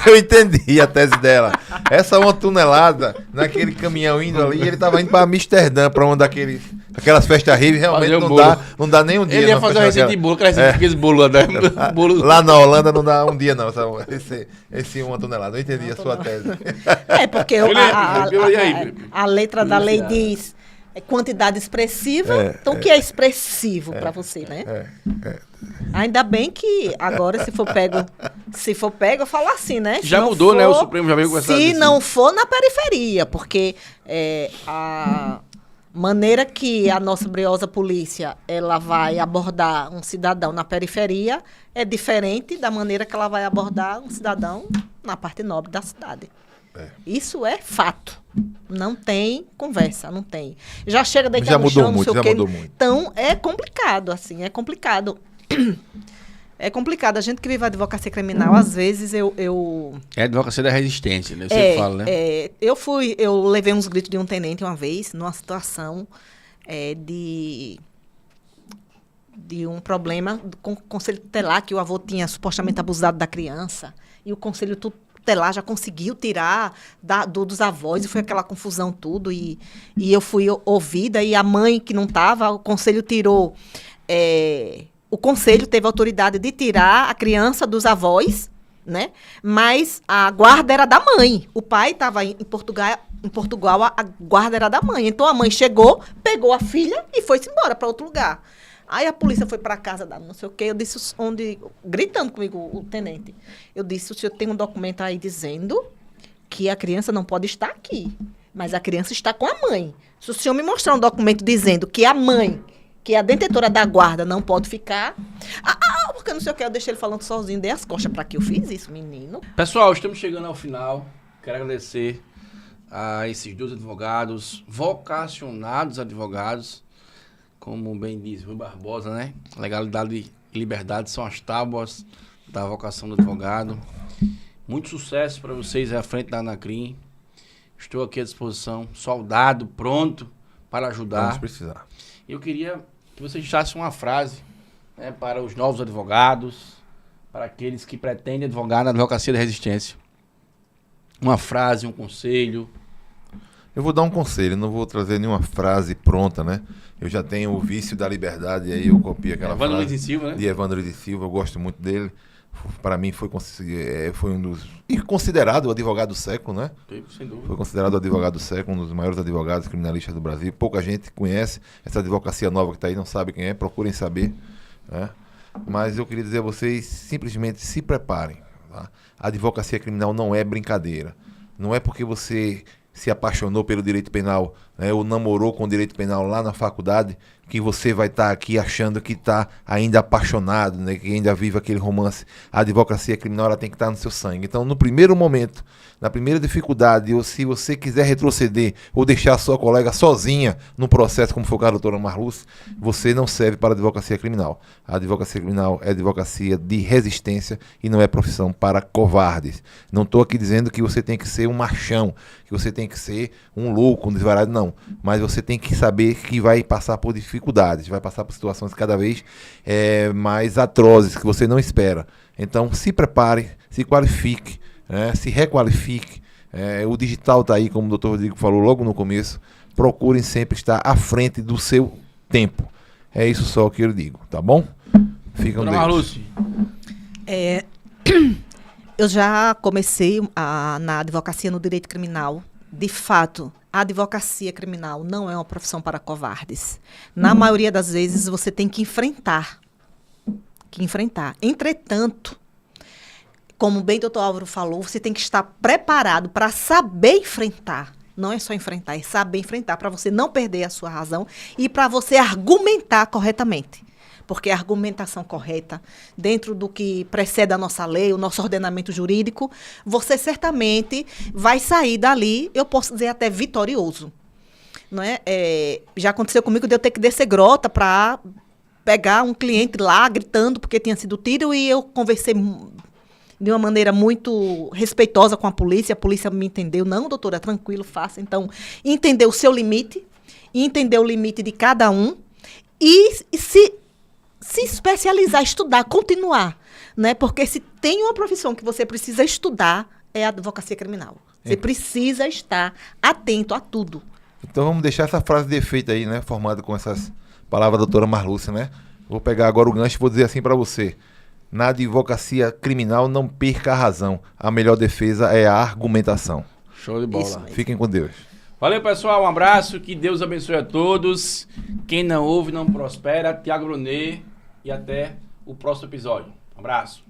eu entendi a tese dela. Essa uma tonelada, naquele caminhão indo ali, ele estava indo para Amsterdã, para uma aquelas festas rave, realmente não dá nem um dia. Ele ia fazer uma receita de bolo, aqueles bolos lá, né? Lá na Holanda não dá um dia, não. Esse uma tonelada. Eu entendi a sua tese. É porque a letra da lei diz quantidade expressiva. Então, o que é expressivo para você, né? Ainda bem que agora, se for pego, eu falo assim, né? Já mudou, né? O Supremo já veio com essa Se não for na periferia, porque a maneira que a nossa briosa polícia ela vai abordar um cidadão na periferia é diferente da maneira que ela vai abordar um cidadão na parte nobre da cidade. Isso é fato. Não tem conversa, não tem. Já chega deitado no chão, não sei o quê. Então, é complicado, assim, é complicado. É complicado. A gente que vive a advocacia criminal, às vezes eu... É a advocacia da resistência, né? Você fala, né? Eu levei uns gritos de um tenente uma vez, numa situação de um problema com o conselho tutelar, que o avô tinha supostamente abusado da criança, e o conselho tutelar já conseguiu tirar dos avós, e foi aquela confusão tudo, e eu fui ouvida, e a mãe que não estava, o conselho tirou... O conselho teve a autoridade de tirar a criança dos avós, né? Mas a guarda era da mãe. O pai estava em Portugal, a guarda era da mãe. Então a mãe chegou, pegou a filha e foi-se embora para outro lugar. Aí a polícia foi para casa da não sei o quê. Eu disse, gritando comigo o tenente. Eu disse, o senhor tem um documento aí dizendo que a criança não pode estar aqui, mas a criança está com a mãe. Se o senhor me mostrar um documento dizendo que a mãe, que a detentora da guarda não pode ficar... porque não sei o que, eu deixei ele falando sozinho, dei as costas para que eu fiz isso, menino. Pessoal, estamos chegando ao final. Quero agradecer a esses 2 advogados, vocacionados advogados, como bem diz Rui Barbosa, né? Legalidade e liberdade são as tábuas da vocação do advogado. Muito sucesso para vocês à frente da Anacrim. Estou aqui à disposição, soldado, pronto para ajudar. Vamos precisar. Eu queria que você deixasse uma frase, né, para os novos advogados, para aqueles que pretendem advogar na advocacia da resistência. Uma frase, um conselho. Eu vou dar um conselho, não vou trazer nenhuma frase pronta, né? Eu já tenho o Vício da Liberdade, e aí eu copio aquela frase Luiz e Silva, né? de Evandro Luiz e Silva, eu gosto muito dele. para mim foi um dos... E considerado o advogado do século, né? Sem dúvida. Foi considerado o advogado do século, um dos maiores advogados criminalistas do Brasil. Pouca gente conhece essa advocacia nova que está aí, não sabe quem é, procurem saber, né? Mas eu queria dizer a vocês, simplesmente se preparem. Tá? A advocacia criminal não é brincadeira. Não é porque você se apaixonou pelo direito penal, né, ou namorou com o direito penal lá na faculdade, que você vai estar aqui achando que está ainda apaixonado, né, que ainda vive aquele romance. A advocacia criminal ela tem que estar no seu sangue. Então, no primeiro momento, na primeira dificuldade, ou se você quiser retroceder ou deixar a sua colega sozinha no processo, como foi o caso da doutora Marluce, você não serve para a advocacia criminal. A advocacia criminal é advocacia de resistência e não é profissão para covardes. Não estou aqui dizendo que você tem que ser um machão, que você tem que ser um louco, um desvarado, não. Mas você tem que saber que vai passar por dificuldades, vai passar por situações cada vez mais atrozes, que você não espera. Então, se prepare, se qualifique, se requalifique. O digital está aí, como o doutor Rodrigo falou logo no começo. Procurem sempre estar à frente do seu tempo. É isso só que eu digo, tá bom? Ficam Dona Marluce. Eu já comecei na advocacia no direito criminal. De fato, a advocacia criminal não é uma profissão para covardes. Na maioria das vezes, você tem que enfrentar. Entretanto, como bem o doutor Álvaro falou, você tem que estar preparado para saber enfrentar. Não é só enfrentar, é saber enfrentar, para você não perder a sua razão e para você argumentar corretamente. Porque a argumentação correta, dentro do que precede a nossa lei, o nosso ordenamento jurídico, você certamente vai sair dali, eu posso dizer até vitorioso. Não é? Já aconteceu comigo de eu ter que descer grota para pegar um cliente lá gritando porque tinha sido tiro, e eu conversei de uma maneira muito respeitosa com a polícia me entendeu. Não, doutora, tranquilo, faça. Então, entender o seu limite, entender o limite de cada um e se especializar, estudar, continuar, né? Porque se tem uma profissão que você precisa estudar, é a advocacia criminal. Você precisa estar atento a tudo. Então vamos deixar essa frase de efeito aí, né? Formada com essas palavras da doutora Marluce, né? Vou pegar agora o gancho e vou dizer assim para você. Na advocacia criminal, não perca a razão. A melhor defesa é a argumentação. Show de bola. Fiquem com Deus. Valeu, pessoal. Um abraço. Que Deus abençoe a todos. Quem não ouve, não prospera. Tiago Brunet. E até o próximo episódio. Um abraço.